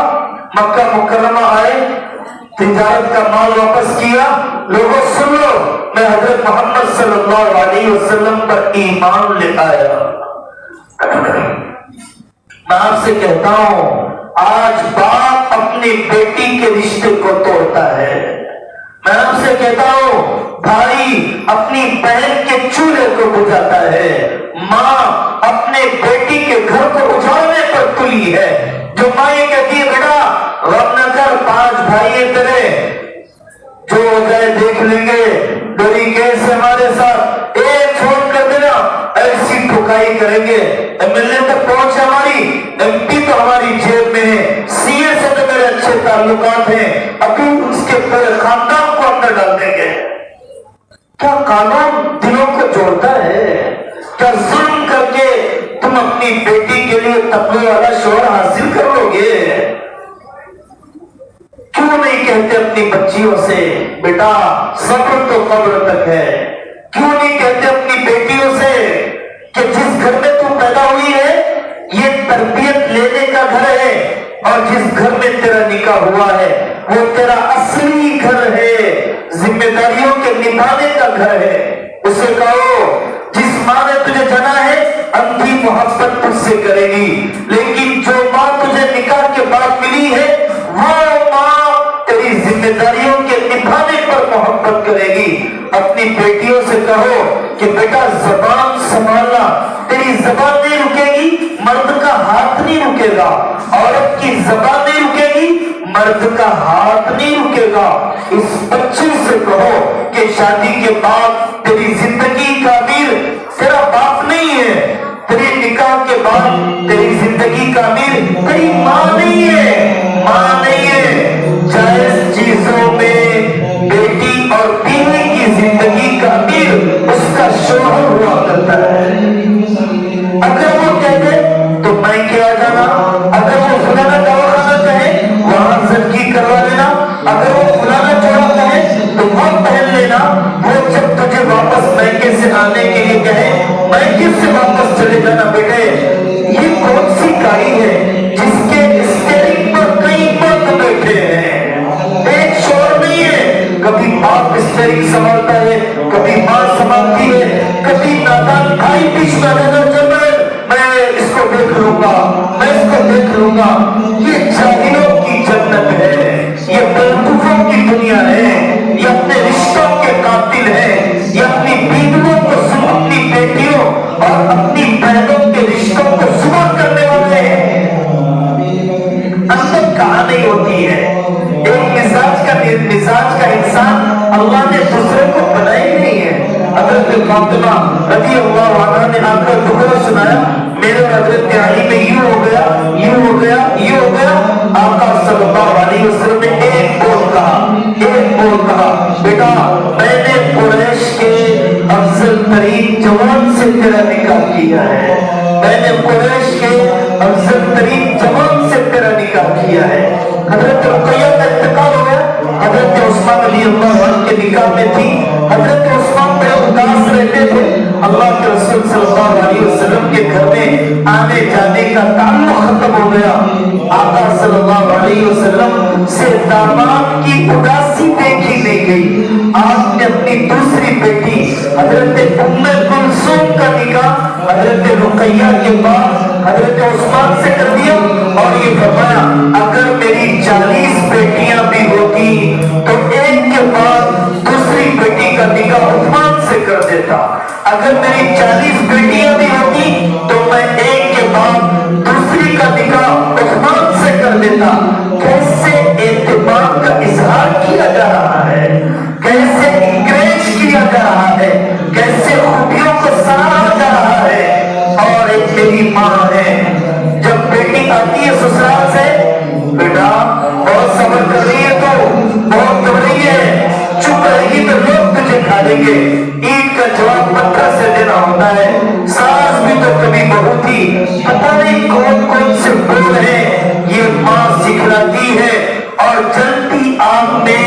مکہ مکرمہ آئے، تجارت کا مال واپس کیا، لوگوں سن لو میں حضرت محمد صلی اللہ علیہ وسلم پر ایمان لے آیا۔ میں آپ سے کہتا ہوں آج باپ اپنی بیٹی کے رشتے کو توڑتا ہے، میں آپ سے کہتا ہوں بھائی اپنی بہن کے چولہے کو بجھاتا ہے، ماں اپنے بیٹی کے گھر کو اجاڑنے پر تلی ہے۔ جو ماں یہ کہتی ہے بیٹا غم نہ کر، 5 بھائی تیرے، جو ہو جائے دیکھ لیں گے، ڈوری کیس ہمارے ساتھ، ایک فون کر دینا ایسی ٹھکائی کریں گے، MLA تک پہنچ ہماری، MP تو ہماری جیب میں ہے، CS ताल्लुकात हैं, अभी उसके पूरे खानदान को अंदर डाल देंगे। क्या कानून दिलों को जोड़ता है? क्या जुल्म करके तुम अपनी बेटी के लिए तकवे वाला शोहर हासिल कर लोगे? क्यों नहीं कहते अपनी बच्चियों से बेटा सब्र तो कब्र तक है? क्यों नहीं कहते अपनी बेटियों से कि जिस घर में तू पैदा हुई है ये तरबियत लेने का घर है, और जिस घर में तेरा निकाह हुआ है वो तेरा असली घर है, जिम्मेदारियों के निभाने का घर है। उसे कहो जिस माँ ने तुझे जना है अंधी मोहब्बत तुझसे करेगी, लेकिन जो माँ तुझे निकाह के बाद मिली है वो माँ तेरी जिम्मेदारियों के निभाने पर मोहब्बत करेगी। अपनी बेटियों से कहो कि बेटा जबान संभालना, तेरी जबान नहीं रुकेगी, मर्द का हाथ नहीं रुकेगा। औरत की जबान नहीं रुकेगी, मर्द का हाथ नहीं रुकेगा। इस बच्ची से कहो कि शादी के बाद तेरी जिंदगी का अमीर तेरा बाप नहीं है, तेरे निकाह के बाद तेरी जिंदगी का अमीर तेरी माँ नहीं है, माँ नहीं है। जायज चीजों में बेटी और बीवी की जिंदगी का अमीर उसका शोहर हुआ करता है। अगर वो कहते तो मैं क्या जाना, अगर वो फलाना दवाखाना कहे वहां जबकि करवा लेना, अगर वो फलाना जोड़ा कहे तो वहां पहन लेना। वो जब तुझे वापस मैके से आने के लिए कहे मैके से वापस चले जाना। बेटे ये कौन सी गाड़ी है जिसके स्टीयरिंग पर कई मर्द बैठे हैं? एक शोर नहीं है। कभी बाप स्टीयरिंग संभालता है, कभी माँ संभालती है, कभी नादान भाई बीच में मैं इसको देख लूंगा, मैं इसको देख लूंगा। ये जाहिलों की जन्नत है, ये बेवकूफों की दुनिया है, ये अपने रिश्तों के कातिल है, ये अपनी बीवियों को अपनी बेटियों और अपनी बहनों के रिश्तों को सुबह करने वाले हैं। अंदर कहाँ नहीं होती है। एक मिजाज का इंसान अल्लाह ने दूसरे को बनाया ही नहीं है। हजरत फातिमा रज़ी अल्लाह अन्हा ने आकर दुआ सुनाया, मेरे हजरत अली में यूं हो गया, यूं हो गया, यूं हो गया। आका सल्लल्लाहु अलैहि वसल्लम ने एक बोल कहा, बेटा मैंने कुरैश के अफजल तरीन जवान से तेरा निकाह किया है, मैंने कुरैश के अफजल तरीन जवान से तेरा निकाह किया है। हजरत रुकैया का इंतकाल हो गया, हजरत उस्मान रज़ी अल्लाह अन्हु के निकाह में थी। हजरत उस्मान बड़े उदास रहते थे। अल्लाह के रसूल सल्लल्लाहु अलैहि वसल्लम के घर में आने जाने का ताल्लुक खत्म हो गया। आका सल्लल्लाहु अलैहि वसल्लम से दामाद की उदासी देखी नहीं गई। आपने अपनी दूसरी बेटी हजरत उम्मे कुलसूम का निकाह हजरत रुकैया के बाद हजरत उस्मान से कर दिया, और ये फरमाया अगर मेरी 40 बेटियां भी होती तो एक के बाद दूसरी बेटी का निकाह उस्मान से कर देता। अगर मेरी 40 बेटियां भी होती तो मैं एक के बाद दूसरी का निकाह उस्मान से कर देता। कैसे एतमाद का इजहार किया जा रहा है, कैसे इंकरेज किया जा रहा है, कैसे खूबियों को सराहा जा रहा है। और एक मेरी माँ है, जब बेटी आती है ससुराल से, बेटा बहुत सब्र कर रही है, तो बहुत कर रही है, चुप रहेगी तो लोग तुझे खा लेंगे। ईद का जवाब पत्थर से देना होता है। सास भी तो कभी बहू थी, पता नहीं कौन कौन से बोल है ये माँ सिखलाती है, और जलती आग में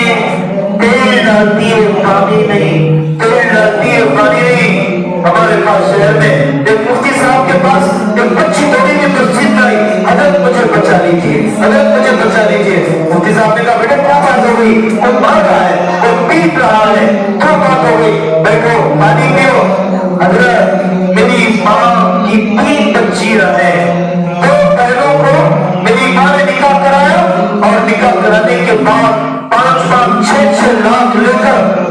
तेल डालती है पानी नहीं, तेल डालती है पानी नहीं। हमारे पास शहर में एक मुफ्ती साहब के पास एक बच्ची थोड़ी सी मस्जिद आई, हजरत मुझे बचा लीजिए, हजरत मुझे बचा लीजिए। मुफ्ती साहब ने कहा बेटा क्या बात हो गई? वो मार रहा है, वो पीट रहा है, क्या बात हो गई? बैठो पानी पियो। हजरत मेरी माँ की 3 बच्चियां हैं, 2 बहनों को मेरी माँ ने निकाह कराया, और निकाह कराने के बाद 5-5, 6-6 लाख लेकर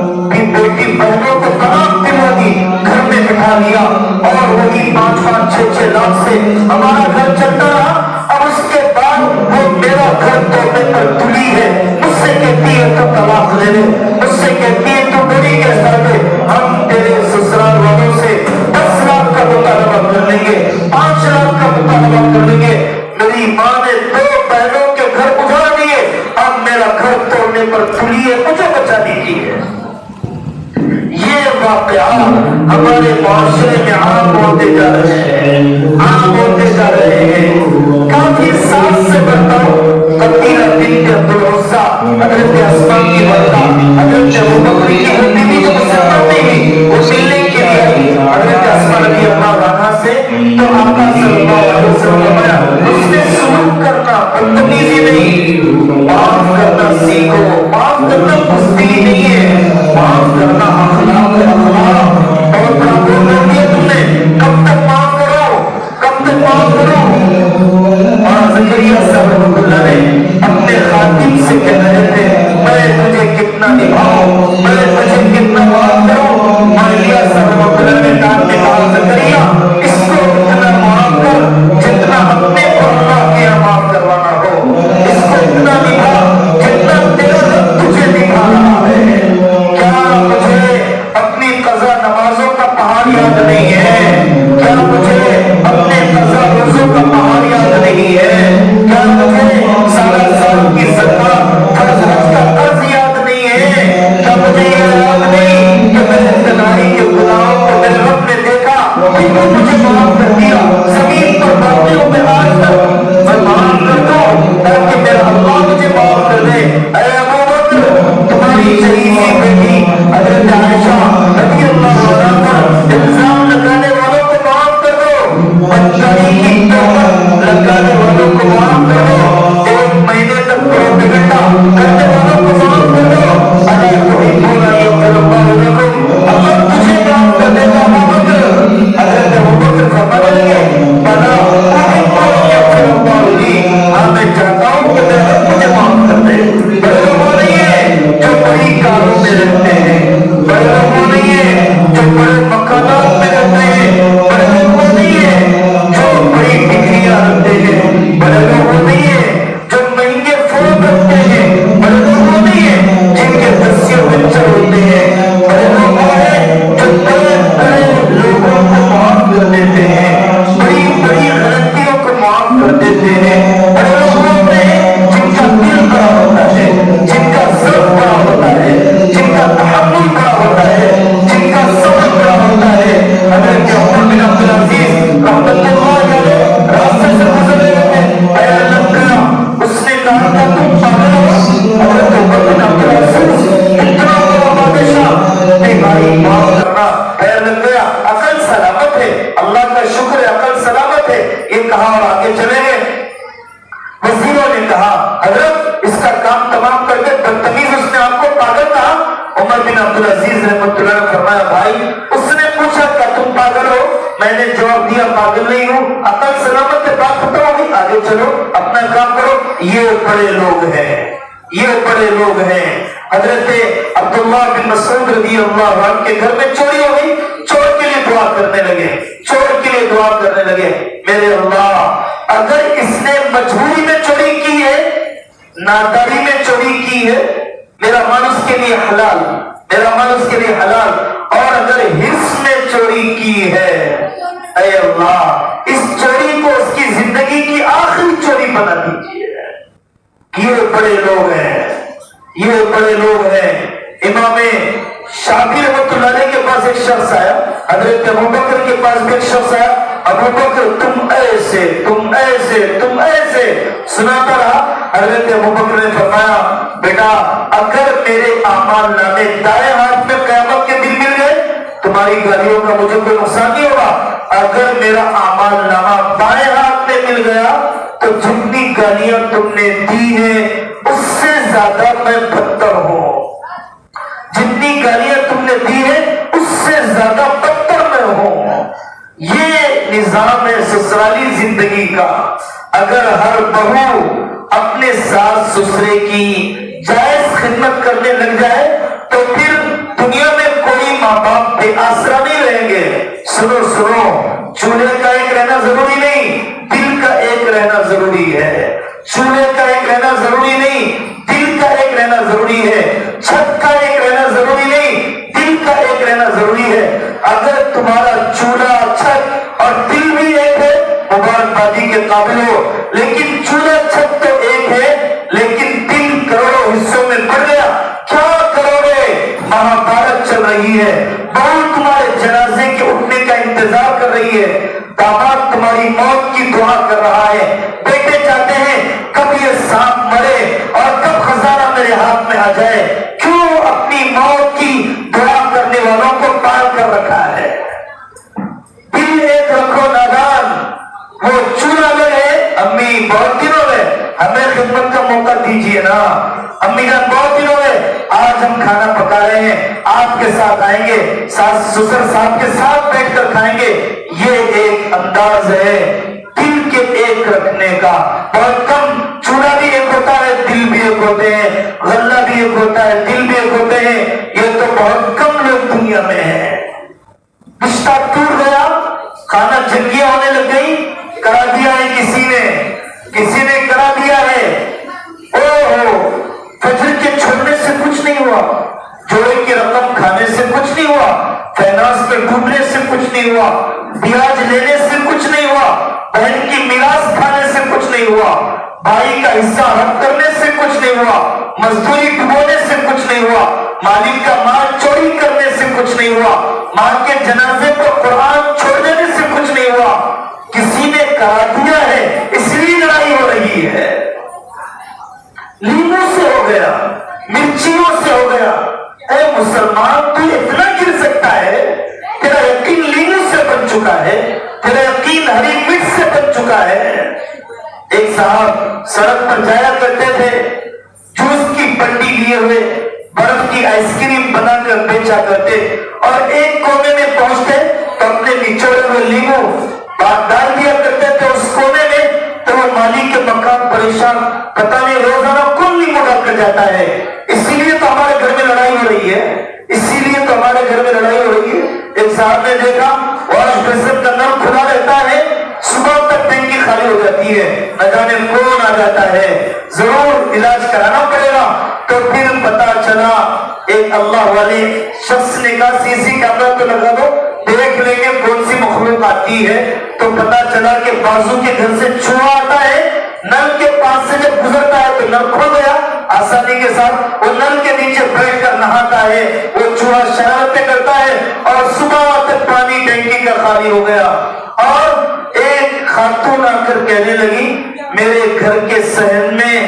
बेटी बहनों को तलाक दिलवा दी, घर में बिठा लिया, और वही 5-5, 6-6 लाख से हमारा घर चलता रहा। अब उसके बाद वो मेरा घर तोड़ने पर तुली है, मुझसे कहती है तो तलाक ले ले, मुझसे कहती है तो बड़ी कैसा है, हम तेरे ससुराल वालों से 10 लाख का मुतालबा कर लेंगे, 5 लाख का मुतालबा कर लेंगे। मेरी माँ ने 2 बहनों के घर उजाड़ दिए। अब होने पर तुलिए मुझे बचा दीजिए। ये वाकया हमारे माशरे में आम होते जा रहे हैं, आम होते जा रहे हैं। काफी साल से बढ़ता कबीरा बिन्त अब्दुल उज़्ज़ा हजरत अस्मा की वालिदा हजरत अबू बकर की बीवी जो मुसलमान नहीं वो मिलने के लिए आई हजरत अस्मा रज़ी अल्लाहु अन्हा से, तो आका सल्लल्लाहु अलैहि वसल्लम ने फरमाया उसने सुलूक करना बदतमीजी नहीं, माफ करना सीखो। माफ करना बुज़दिली नहीं है, माफ करना अखलाक है, अखलाक। और बड़ा बोल दिया तुमने, कब तक माफ करो, कब तक माफ करो। और ज़करिया साहब रहमतुल्लाह ने अपने खातिम से कह रहे थे मैं तुझे कितना निभाऊं, मैं तुझे कितना माफ करूं। मालिया साहब रहमतुल्लाह ने डांट के कहा ज़करिया इसको इतना माफ कर जितना अपने को अल्लाह के यहाँ माफ करवाना हो, इसको इतना निभा जितना तेरा रब तुझे निभा रहा है। क्या मुझे अपनी कज़ा नमाजों का पहाड़ याद नहीं है? क्या मुझे अपने कज़ा रोज़ों का पहाड़ याद नहीं है? क्या मुझे सारा साल की ज़कात फर्ज़ हज का कर्ज याद नहीं है? क्या मुझे ये याद नहीं कि मेरे तनाई के गुनाहों को मेरे रब ने देखा, फिर मुझे माफ कर दिया। ज़मीन पर बातियों में आज तक मैं माफ कर दूं ताकि मेरा अल्लाह मुझे माफ कर दे। ऐ अबू बकर तुम्हारी शहीदी बेटी हज़रत आयशा रज़ी अल्लाहु अन्हा पर इल्जाम लगाने वालों को माफ कर दो, बदकारी की तोहमत लगाने वालों को माफ कर दो, एक महीने तक प्रोपेगेंडा करने वालों को माफ कर दो। अरे कोई बोला ये अल्लाह तुझे माफ कर देगा अबू बकर। हज़रत अबू बकर फरमाने लगे बना हाँ मैं चाहता हूँ कि मेरा रब मुझे माफ कर दे। बड़े लोगों नहीं है जो बड़ी कारों में रहते हैं, बड़े लोगों नहीं है जो बड़े मकानात में रहते हैं, बड़े लोगों नहीं है जो बड़ी डिग्रियां रखते हैं, बड़े लोगों नहीं है जो महंगे फोन रखते हैं, बड़े लोगों नहीं है जिनके दस्ये बच्चे होते हैं, बड़े लोगों है जो बड़े बड़े लोगों को माफ कर देते हैं, बड़ी बड़ी गलतियों को माफ कर देते हैं। बड़े लोगों में जिनका दिल बड़ा होता है, जिनका ज़र्फ बड़ा होता है, जिनका तहम्मुल बड़ा होता है, जिनका सब्र बड़ा होता है। हज़रत उमर बिन अब्दुल अज़ीज़ रहमतुल्लाह अलैह रास्ते से गुजर रहे थे, ऐलान किया, उसने कहा था तुम पागल हो? हज़रत उमर बिन अब्दुल अज़ीज़ इतना बड़ा बादशाह नहीं भाई माफ करना। ऐलान किया अकल सलामत है, अल्लाह का शुक्र है अकल सलामत है। ये कहा और आगे चले गए। वज़ीरों ने कहा हज़रत इसका काम तमाम करके बदतमीज उसने आपको पागल कहा। उमर बिन अब्दुल अज़ीज़ रहमतुल्लाह ने फरमाया भाई उसने पूछा क्या तुम पागल हो? मैंने जवाब दिया पागल नहीं हूँ, अकल सलामत है, बात खत्म होगी, आगे चलो अपना काम करो। ये बड़े लोग हैं, ये बड़े लोग हैं। हज़रत अब्दुल्लाह बिन मसूद रज़ियल्लाहु अन्हु के घर में चोरी हो गई, चोर के लिए दुआ करने लगे, चोर के लिए दुआ करने लगे मेरे अल्लाह अगर इसने मजबूरी में चोरी की है, नादारी में चोरी की है, मेरा माल उसके लिए हलाल, मेरा माल उसके लिए हलाल। और अगर हिर्स में चोरी की है, ऐ अल्लाह इस चोरी को उसकी जिंदगी की आखिरी चोरी बना दीजिए। ये बड़े लोग हैं, ये बड़े लोग हैं। इमाम शाफी रहमतुल्लाह अलैह के पास एक शख्स आया, हज़रत अबू बकर के पास भी एक शख्स आया, अबू बकर तुम ऐसे तुम ऐसे तुम ऐसे सुनाता रहा। हज़रत अबू बकर ने फरमाया बेटा अगर मेरे आमाल नामे दाएं हाथ में क़यामत के दिन मिल गए तुम्हारी गालियों का मुझे कोई नुकसान नहीं होगा। अगर मेरा आमाल नामा बाएं हाथ में मिल गया तो जितनी गालियां तुमने दी है उससे ज्यादा मैं बदतर हूं, जितनी गालियां तुमने दी है उससे ज्यादा बदतर मैं हूं। ये निजाम है ससुराली जिंदगी का। अगर हर बहू अपने सास ससुरे की जायज खिदमत करने लग जाए तो फिर दुनिया में कोई माँ बाप बेआसरा नहीं रहेंगे। सुनो सुनो, चूल्हे का एक रहना जरूरी नहीं, दिल का एक रहना जरूरी है। चूल्हे का एक रहना जरूरी नहीं, दिल का एक रहना जरूरी है। छत का एक रहना जरूरी नहीं, दिल का एक रहना जरूरी है। अगर तुम्हारा चूल्हा, छत और दिल भी एक है मुबारकबादी के काबिल हो, लेकिन चूल्हा छत तो एक है लेकिन दिल करोड़ों हिस्सों में बढ़ गया انتظار کر رہی ہے، داماد تمہاری موت کی دعا کر رہا ہے، بیٹے چاہتے ہیں کب یہ سانپ مرے اور کب خزانہ میرے ہاتھ میں آ جائے۔ کیوں اپنی موت کی دعا کرنے والوں کو پال کر رکھا ہے؟ دل ایک رکھو نادان، وہ چولہا لگے، امی بہت دنوں میں ہمیں خدمت کا موقع دیجیے نا، امی جان بہت دنوں میں آج ہم کھانا پکا رہے ہیں، آپ کے ساتھ آئیں گے، ساس سسر صاحب کے ساتھ بیٹھ کر کھائیں گے۔ یہ ایک انداز ہے دل کے ایک رکھنے کا۔ بہت کم، چولہا بھی ایک ہوتا ہے، دل بھی ایک ہوتے ہیں، غلہ بھی ایک ہوتا ہے، دل بھی ایک ہوتے ہیں، یہ تو بہت کم لوگ دنیا میں ہیں۔ رشتہ ٹوٹ گیا، کھانا جنگیاں ہونے لگ گئی، کرا دیا ہے کسی نے کرا دیا ہے، فجر کے چھوڑنے سے کچھ نہیں ہوا، جوڑے کی رقم کھانے سے کچھ نہیں ہوا، فائنانس پہ ڈوبنے سے کچھ نہیں ہوا، بیاج لینے سے کچھ نہیں ہوا، بہن کی میراث کھانے سے کچھ نہیں ہوا، بھائی کا حصہ حق کرنے سے کچھ نہیں ہوا، مزدوری ڈبونے سے کچھ نہیں ہوا، مالک کا مال چوری کرنے سے کچھ نہیں ہوا، ماں کے جنازے کو قرآن چھوڑ دینے سے کچھ نہیں ہوا۔ کسی نے کرا دیا ہے، اس لیے لڑائی ہو رہی ہے۔ لیموں سے ہو گیا، مرچیوں سے ہو گیا۔ اے مسلمان، تو اتنا گر سکتا ہے؟ تیرا یقین لیموں سے بن چکا ہے، تیرا یقین ہری مرچ سے بن چکا ہے۔ ایک صاحب سڑک پر جایا کرتے تھے، جوس کی بنڈی لیے ہوئے، برف کی آئس کریم بنا کر بیچا کرتے، اور ایک کونے میں پہنچتے تو اپنے نچوڑے ہوئے لیموں ڈال دیا کرتے تھے اس کونے میں، تو وہ مالی کے مکان پریشان، پتہ نہیں روزانہ کون لیموں ڈال کر جاتا ہے۔ اسی لیے تو ہمارے گھر میں لڑائی ہو رہی ہے، اسی لیے تو ہمارے گھر میں لڑائی ہو رہی ہے۔ ایک صاحب نے دیکھا واش بیسن کا نل کھلا رہتا ہے، صبح تک ٹینکی خالی ہو جاتی ہے، نہ جانے کون آ جاتا ہے، ضرور علاج کرانا پڑے گا۔ تو پھر پتا چلا ایک اللہ والے شخص نے کہا سی سی کیمرہ تو لگا دو، دیکھ لیں گے کون سی مخلوق آتی ہے۔ تو پتا چلا کہ بازو کے گھر سے چوہا آتا ہے، نل کے پاس سے جب گزرتا ہے تو نل کھل گیا، آسانی کے ساتھ وہ نل کے نیچے بیٹھ کر نہاتا ہے، وہ چوہا شرارتیں کرتا ہے، اور صبح تک پانی ٹینکی کا خالی ہو گیا۔ اور ایک خاتون آ کر کہنے لگی میرے گھر کے صحن میں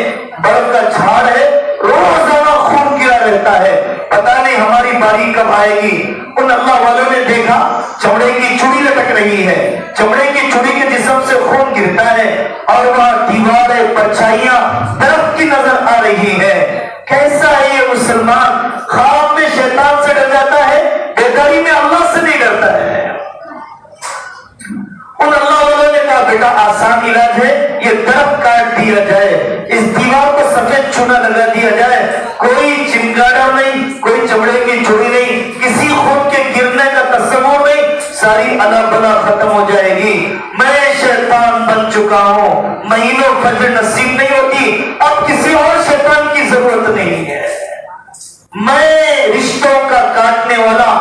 برف کا جھاڑ ہے، روزانہ خون گرا رہتا ہے، پتہ نہیں ہماری باری کب آئے گی۔ ان اللہ والوں نے دیکھا چمڑے کی چوڑی لٹک رہی ہے، چمڑے کی چوڑی کے جسم سے خون گرتا ہے، اور وہاں دیواریں پرچھائیاں درخت کی نظر آ رہی ہے۔ کیسا ہے یہ مسلمان؟ خواب میں شیطان سے ڈر جاتا ہے، بیداری میں اللہ سے نہیں ڈرتا ہے۔ ان اللہ والوں نے کہا بیٹا آسان علاج ہے، یہ درخت کاٹ دیا جائے، اس دیوار کو سفید چونا لگا دیا جائے، کوئی چمگاڑا نہیں، کوئی چمڑے کی چوڑی نہیں، کسی خون کے گرنے کا تصور نہیں، ساری انا بنا ختم ہو جائے گی۔ میں شیطان بن چکا ہوں، مہینوں فجر نصیب نہیں ہوتی، اب کسی اور شیطان کی ضرورت نہیں ہے۔ میں رشتوں کا کاٹنے والا،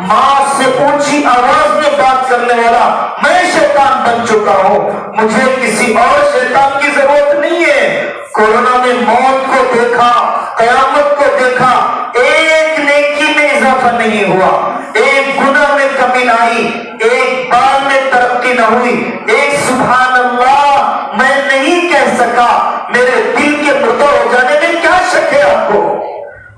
ماں سے اونچی آواز میں بات کرنے والا، میں شیطان بن چکا ہوں، مجھے کسی اور شیطان کی ضرورت نہیں ہے۔ کورونا میں موت کو دیکھا، قیامت کو دیکھا، ایک نیکی میں اضافہ نہیں ہوا، ایک گناہ میں کمی نہ آئی، ایک بال میں ترقی نہ ہوئی، ایک سبحان اللہ میں نہیں کہہ سکا۔ میرے دل کے مردہ ہو جانے میں کیا شک ہے آپ کو؟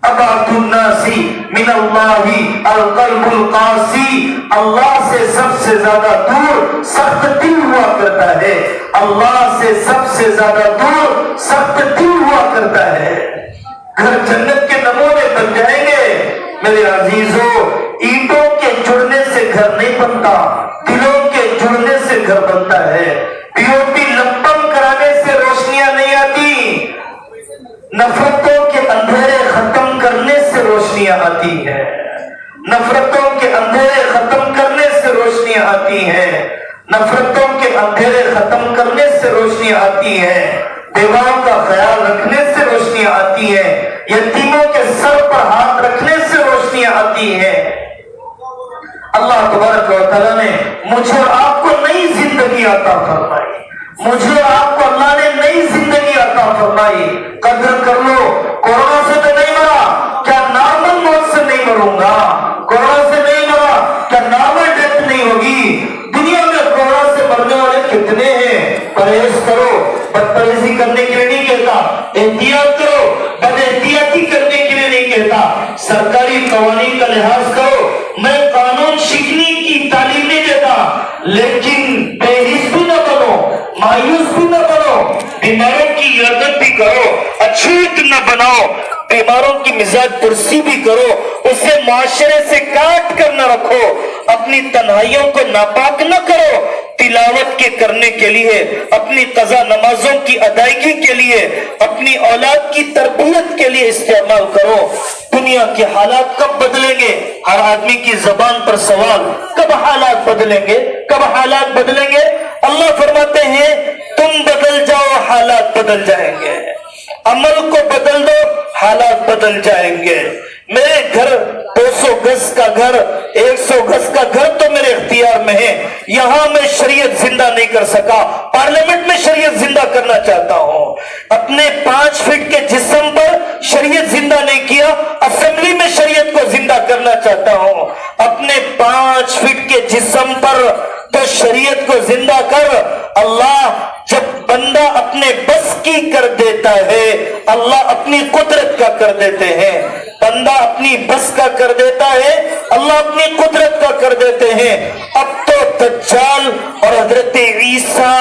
ابعد الناس من اللہ القلب القاسی، اللہ سے سب سے زیادہ دور سخت دل ہوا کرتا ہے، اللہ سے سب سے زیادہ دور سخت دل ہوا کرتا ہے۔ گھر جنت کے نمونے بن جائیں گے میرے عزیزوں، اینٹوں کے جڑنے سے گھر نہیں بنتا، دلوں کے جڑنے سے گھر بنتا ہے۔ پی او پی لمپم کرانے سے روشنیاں نہیں آتی، نفرتوں کے اندھیرے ختم کرنے سے روشنیاں آتی ہیں، نفرتوں کے اندھیرے ختم کرنے سے روشنیاں آتی ہیں، نفرتوں کے اندھیرے ختم کرنے سے روشنیاں آتی ہیں، بیواؤں کا خیال رکھنے سے روشنیاں آتی ہیں، یتیموں کے سر پر ہاتھ رکھنے سے روشنیاں آتی ہیں۔ اللہ تبارک و تعالیٰ نے مجھے اور آپ کو نئی زندگی عطا فرمائی، مجھے آپ کو اللہ نے نئی زندگی عطا فرمائی، قدر کر لو۔ کورونا سے تو نہیں مرا، کیا نارمل موت سے نہیں مروں گا؟ کورونا سے نہیں مرا، کیا نارمل ڈیتھ نہیں ہوگی؟ एहतियात करो, बदएहतियाती करने के लिए नहीं कहता। सरकारी कवानीन का लिहाज करो। मैं कानून सीखने की तालीम नहीं देता, लेकिन बेहिस भी न बनो, मायूस भी न बनो, बीमारों की इयादत भी करो, अछूत न बनाओ, बीमारों की मिजाज पुरसी भी करो, उसे माशरे से काट कर न रखो, अपनी तन्हाइयों को नापाक न करो, तिलावत के करने के लिए, अपनी कज़ा नमाजों की अदायगी के लिए, अपनी औलाद की तरबियत के लिए इस्तेमाल करो। दुनिया के हालात कब बदलेंगे? हर आदमी की जबान पर सवाल, कब हालात बदलेंगे, कब हालात बदलेंगे? अल्लाह फरमाते हैं तुम बदल जाओ, हालात बदल जाएंगे। अमल को बदल दो, हालात बदल जाएंगे। मेरे घर 200 गज का घर, 100 गज का घर तो मेरे इख्तियार में है, यहां मैं शरीयत जिंदा नहीं कर सका, पार्लियामेंट में शरीयत जिंदा करना चाहता हूं। अपने 5 फीट के जिस्म पर शरीयत जिंदा नहीं किया, असेंबली में शरीयत को जिंदा करना चाहता हूं। अपने 5 फीट के जिस्म पर तो शरीयत को जिंदा कर। अल्लाह जब बंदा अपने बस की कर देता है, अल्लाह अपनी कुदरत का कर देते हैं। बंदा अपनी बस का कर देता है, अल्लाह अपनी कुदरत का कर देते हैं। अब तो दज्जाल और हजरत ईसा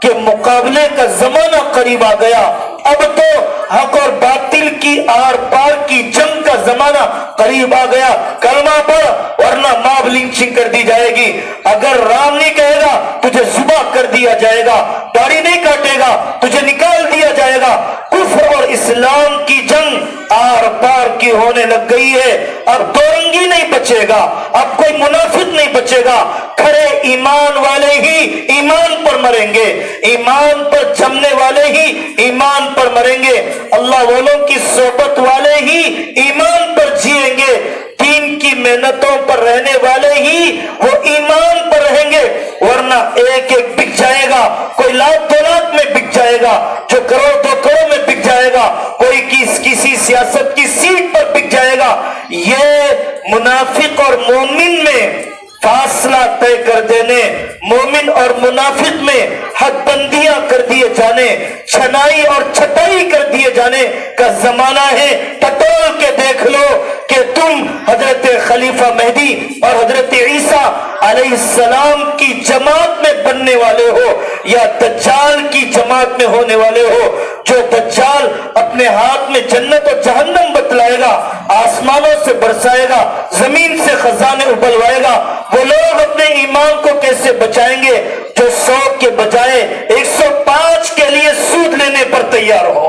के मुकाबले का जमाना करीब आ गया। अब तो हक और बातिल की आर पार की जंग का जमाना करीब आ गया। कलमा पढ़ वरना माफ लिंचिंग कर दी जाएगी। अगर राम नहीं कहेगा तुझे जुबा कर दिया जाएगा, दाढ़ी नहीं काटेगा तुझे निकाल दिया जाएगा। कुफ्र और इस्लाम की जंग आर पार की होने लग गई है। अब दौरंगी नहीं बचेगा, अब कोई मुनाफिक नहीं बचेगा। खरे ईमान वाले ही ईमान पर मरेंगे, ईमान पर जमने वाले ही ईमान पर मरेंगे, अल्लाह वालों की सोबत वाले ही ईमान पर जिएंगे, दीन की मेहनतों पर रहने वाले ही वो ईमान पर रहेंगे। वरना एक एक बिक जाएगा, कोई लाख 2 लाख में बिक जाएगा, जो करोड़ 2 करोड़ में बिक जाएगा, कोई किसी सियासत की सीट पर बिक जाएगा। ये मुनाफिक और मोमिन में फासला तय कर देने, मोमिन और मुनाफिक में हदबंदियां कर दिए जाने, छनाई और छटाई कर दिए जाने का जमाना है। टटोल के देख लो कि तुम हजरत खलीफा मेहदी और हजरत ईसा अलैहिस्सलाम की जमात में बनने वाले हो या दज्जाल की जमात में होने वाले हो। जो दज्जाल अपने हाथ में जन्नत और जहन्नम बतलाएगा, आसमानों से बरसाएगा, जमीन से खजाने उबलवाएगा, वो लोग अपने ईमान को कैसे बचाएंगे जो 100 के बजाय 105 के लिए सूद लेने पर तैयार हो?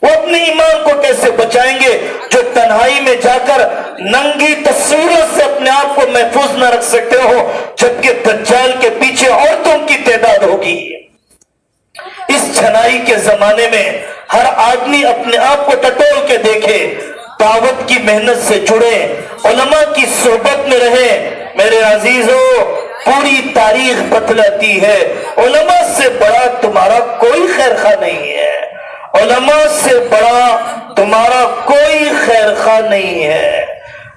वो अपने ईमान को कैसे बचाएंगे जो तन्हाई में जाकर नंगी तस्वीरों से अपने आप को महफूज न रख सकते हो, जबकि दज्जाल के पीछे औरतों की तादाद होगी। इस छनाई के जमाने में हर आदमी अपने आप को टटोल के देखे, दावत की मेहनत से जुड़े, उलमा की सोहबत में रहे। मेरे अजीजों, पूरी तारीख बतलाती है उलमा से बड़ा तुम्हारा कोई खैर खा नहीं है, उलमा से बड़ा तुम्हारा कोई खैर खा नहीं है।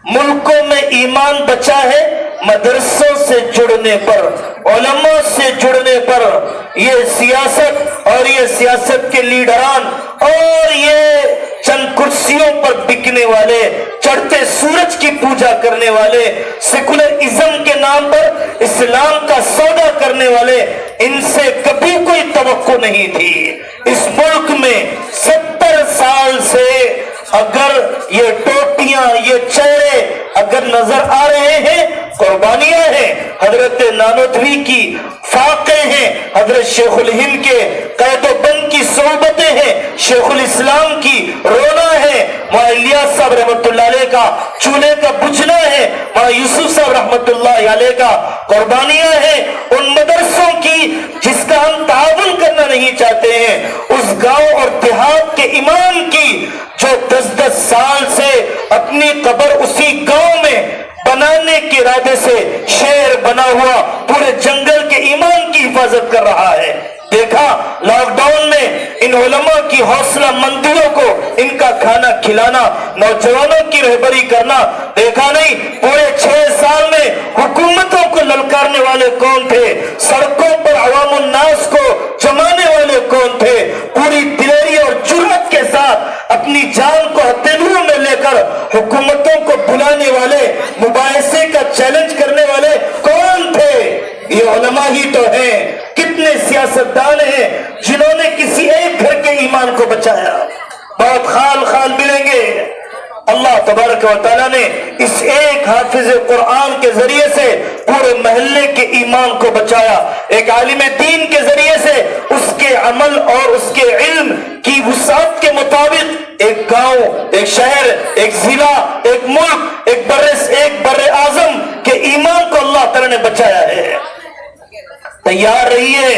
मुल्कों में ईमान बचा है मदरसों से जुड़ने पर, उलमा से जुड़ने पर। ये सियासत और ये सियासत के लीडरान और ये चंद कुर्सियों पर बिकने वाले, चढ़ते सूरज की पूजा करने वाले, सेकुलरिज्म के नाम पर इस्लाम का सौदा करने वाले, इनसे कभी कोई तवक्को नहीं थी। इस मुल्क में 70 साल से अगर ये टोपियां, ये चेहरे अगर नजर आ रहे हैं, कुर्बानियां हैं, हजरत नानोतवी की फाके हैं, हजरत शेखुल हिंद के कैदोबंद की सोहबतें हैं, शेखुल इस्लाम की रोना है, वहाँ इलियास साहब रहमतुल्लाह अलैह का चूल्हे का बुझना है, वहाँ यूसुफ साहब रहमतुल्लाह अलैह का कुर्बानियां हैं। उन मदरसों की जिसका हम ताउन करना नहीं चाहते हैं, उस गांव और देहात के इमाम की जो 10-10 साल से अपनी कब्र उसी गांव में बनाने के इरादे से शेर बना हुआ पूरे जंगल के ईमान की हिफाजत कर रहा है। देखा लॉकडाउन में इन उलमा की हौसला मंदियों को इनका खाना खिलाना, नौजवानों की रहबरी करना देखा नहीं? पूरे 6 साल में हुकूमतों को ललकारने वाले कौन थे? सड़कों पर अवामुन नास को जमाने वाले कौन थे? पूरी दिलेरी और जुर्रत के साथ ایمان کو ہتھیلیوں میں لے کر حکومتوں کو بلانے والے، مباحثے کا چیلنج کرنے والے کون تھے؟ یہ علماء ہی تو ہیں۔ کتنے سیاستدان ہیں جنہوں نے کسی ایک گھر کے ایمان کو بچایا؟ بہت خال خال ملیں گے۔ اللہ تبارک و تعالیٰ نے اس ایک حافظ قرآن کے ذریعے سے پورے محلے کے ایمان کو بچایا، ایک عالم دین کے ذریعے سے اس کے عمل اور اس کے علم کی وسعت کے مطابق ایک گاؤں، ایک شہر، ایک ضلع، ایک ملک، ایک بر اعظم کے ایمان کو اللہ تعالیٰ نے بچایا ہے۔ تیار رہیے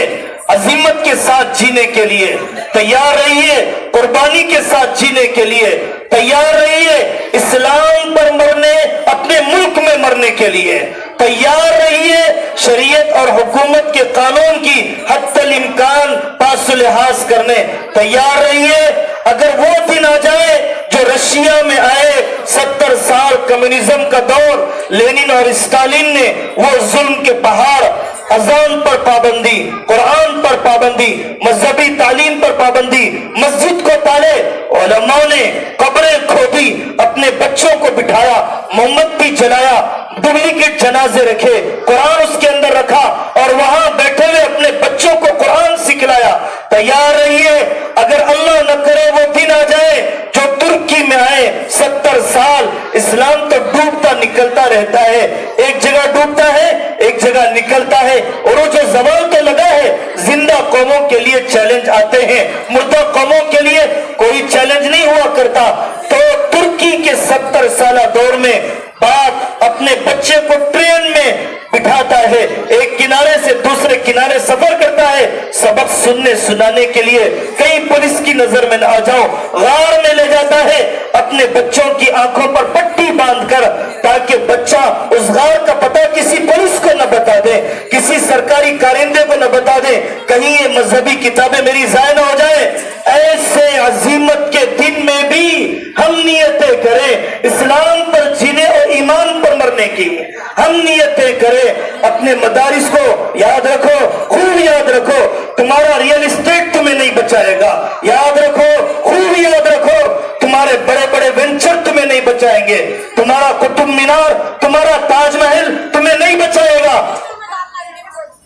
عظمت کے ساتھ جینے کے لیے، تیار رہیے قربانی کے ساتھ جینے کے لیے، تیار رہیے اسلام پر مرنے، اپنے ملک میں مرنے کے لیے، تیار رہیے شریعت اور حکومت کے قانون کی حتی الامکان پاس و لحاظ کرنے، تیار رہیے اگر وہ دن آ جائے جو رشیا میں آئے، 70 سال کمیونزم کا دور، لینن اور اسٹالین نے وہ ظلم کے پہاڑ، اذان پر پابندی، قرآن پر پابندی، مذہبی تعلیم پر پابندی، مسجد کو تالے، علماء نے قبریں کھودی، اپنے بچوں کو بٹھایا، موم بتی جلایا، ڈپلیکیٹ جنازے رکھے، قرآن اس کے اندر رکھا اور وہاں بیٹھے ہوئے اپنے بچوں کو قرآن سکھلایا۔ تیار رہیے اگر اللہ نہ کرے وہ دن آ جائے جو ترکی میں آئے، 70 سال اسلام تو ڈوبتا نکلتا رہتا ہے، ایک جگہ ڈوبتا ہے ایک جگہ نکلتا ہے، اور وہ جو زوال تو لگا ہے، زندہ قوموں کے لیے چیلنج آتے ہیں، مردہ قوموں کے لیے کوئی چیلنج نہیں ہوا کرتا۔ تو ترکی کے 70 سالہ دور میں باپ اپنے بچے کو ٹرین میں بٹھاتا ہے، ایک کنارے سے دوسرے کنارے سفر کرتا ہے، سبق سننے سنانے کے لیے، کہیں پولیس کی نظر میں نہ آ جاؤ، غار میں لے جاتا ہے اپنے بچوں کی آنکھوں پر پٹی باندھ کر، تاکہ بچہ اس غار کا پتہ کسی پولیس کو نہ بتا دے، کسی سرکاری کارندے کو نہ بتا دے، کہیں یہ مذہبی کتابیں میری ضائع نہ ہو جائے۔ ایسے عظیمت کے دن میں بھی ہم نیتیں کریں اسلام پر جینے اور ایمان پر مرنے کی، ہم نیتیں کریں۔ اپنے مدارس کو یاد رکھو، خوب یاد رکھو، تمہارا ریل اسٹیٹ تمہیں نہیں بچائے گا، یاد رکھو، خوب یاد رکھو، تمہارے بڑے بڑے وینچر تمہیں نہیں بچائیں گے، تمہارا قطب مینار، تمہارا تاج محل تمہیں نہیں بچائے گا۔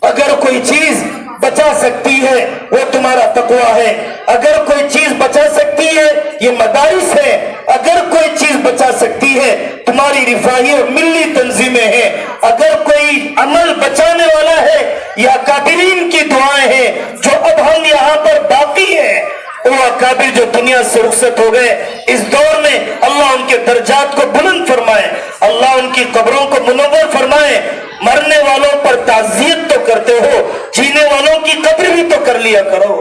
اگر کوئی چیز بچا سکتی ہے وہ تمہارا تقویٰ ہے، اگر کوئی چیز بچا سکتی ہے یہ مدارس ہے، اگر کوئی چیز بچا سکتی ہے تمہاری رفاہی اور ملی تنظیمیں ہیں، اگر کوئی عمل بچانے والا ہے یا اکابرین کی دعائیں ہیں جو اب ہم یہاں پر باقی ہیں، وہ اکابر جو دنیا سے رخصت ہو گئے، اس دور میں اللہ ان کے درجات کو بلند فرمائے، اللہ ان کی قبروں کو منور فرمائے۔ مرنے والوں پر تعزیت تو کرتے ہو، جینے والوں کی قدر بھی تو کر لیا کرو،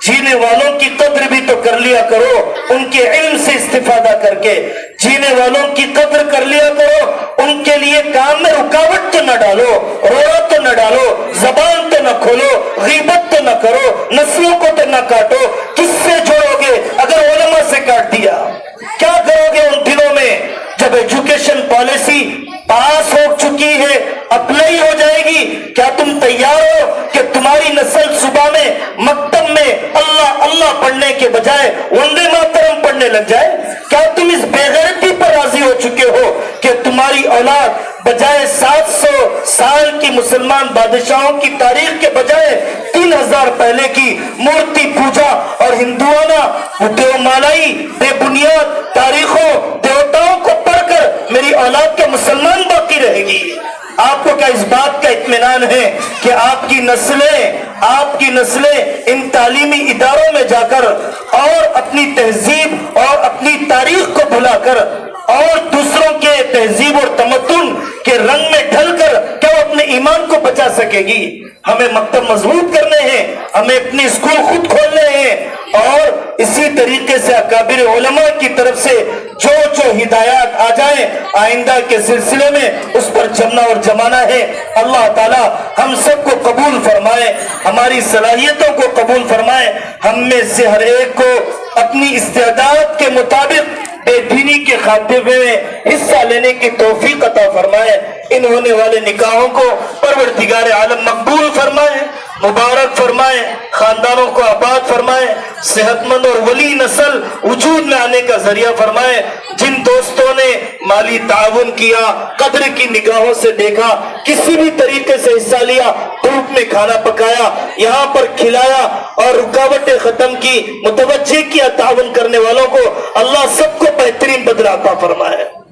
جینے والوں کی قدر بھی تو کر لیا کرو، ان کے علم سے استفادہ کر کے جینے والوں کی قدر کر لیا کرو، ان کے لیے کام میں رکاوٹ تو نہ ڈالو، روڑا تو نہ ڈالو، زبان تو نہ کھولو، غیبت تو نہ کرو، نسلوں کو تو نہ کاٹو۔ کس سے جوڑو گے اگر علماء سے کاٹ دیا؟ کیا کرو گے ان دنوں میں جب ایجوکیشن پالیسی پاس ہو چکی ہے، اپلائی ہو جائے گی؟ کیا تم تیار ہو کہ تمہاری نسل صبح میں مکتب میں اللہ اللہ پڑھنے کے بجائے وندے ماترم پڑھنے لگ جائے؟ کیا تم اس بے غیرتی پر راضی ہو چکے ہو کہ تمہاری اولاد بجائے 700 سال کی مسلمان بادشاہوں کی تاریخ کے بجائے 3000 پہلے کی مورتی پوجا اور ہندوانہ دیومالائی بے بنیاد تاریخوں دیوتاؤں کو پڑھ کر میری اولاد کے مسلمان باقی رہے گی؟ آپ کو کیا اس بات کا اطمینان ہے کہ آپ کی نسلیں ان تعلیمی اداروں میں جا کر اور اپنی تہذیب اور اپنی تاریخ کو بھلا کر اور دوسروں کے تہذیب اور تمدن کے رنگ میں ڈھل کر کیا وہ اپنے ایمان کو بچا سکے گی؟ ہمیں مکتب مضبوط کرنے ہیں، ہمیں اپنے اسکول خود کھولنے ہیں، اور اسی طریقے سے اکابر علماء کی طرف سے جو ہدایات آ جائیں آئندہ کے سلسلے میں اس پر جمنا اور جمانا ہے۔ اللہ تعالی ہم سب کو قبول فرمائے، ہماری صلاحیتوں کو قبول فرمائے، ہم میں سے ہر ایک کو اپنی استعداد کے مطابق بے دینی کے خاتمے میں حصہ لینے کی توفیق عطا فرمائے۔ ان ہونے والے نکاحوں کو پروردگار عالم مقبول فرمائے۔ मुबारक फरमाए, खानदानों को आबाद फरमाए, सेहतमंद और वली नस्ल वजूद में आने का जरिया फरमाए। जिन दोस्तों ने माली ताउन किया, कद्र की निगाहों से देखा, किसी भी तरीके से हिस्सा लिया, धूप में खाना पकाया, यहाँ पर खिलाया और रुकावटें खत्म की, मुतवज्जे किया ताउन करने वालों को, अल्लाह सबको बेहतरीन बदला अता फरमाए।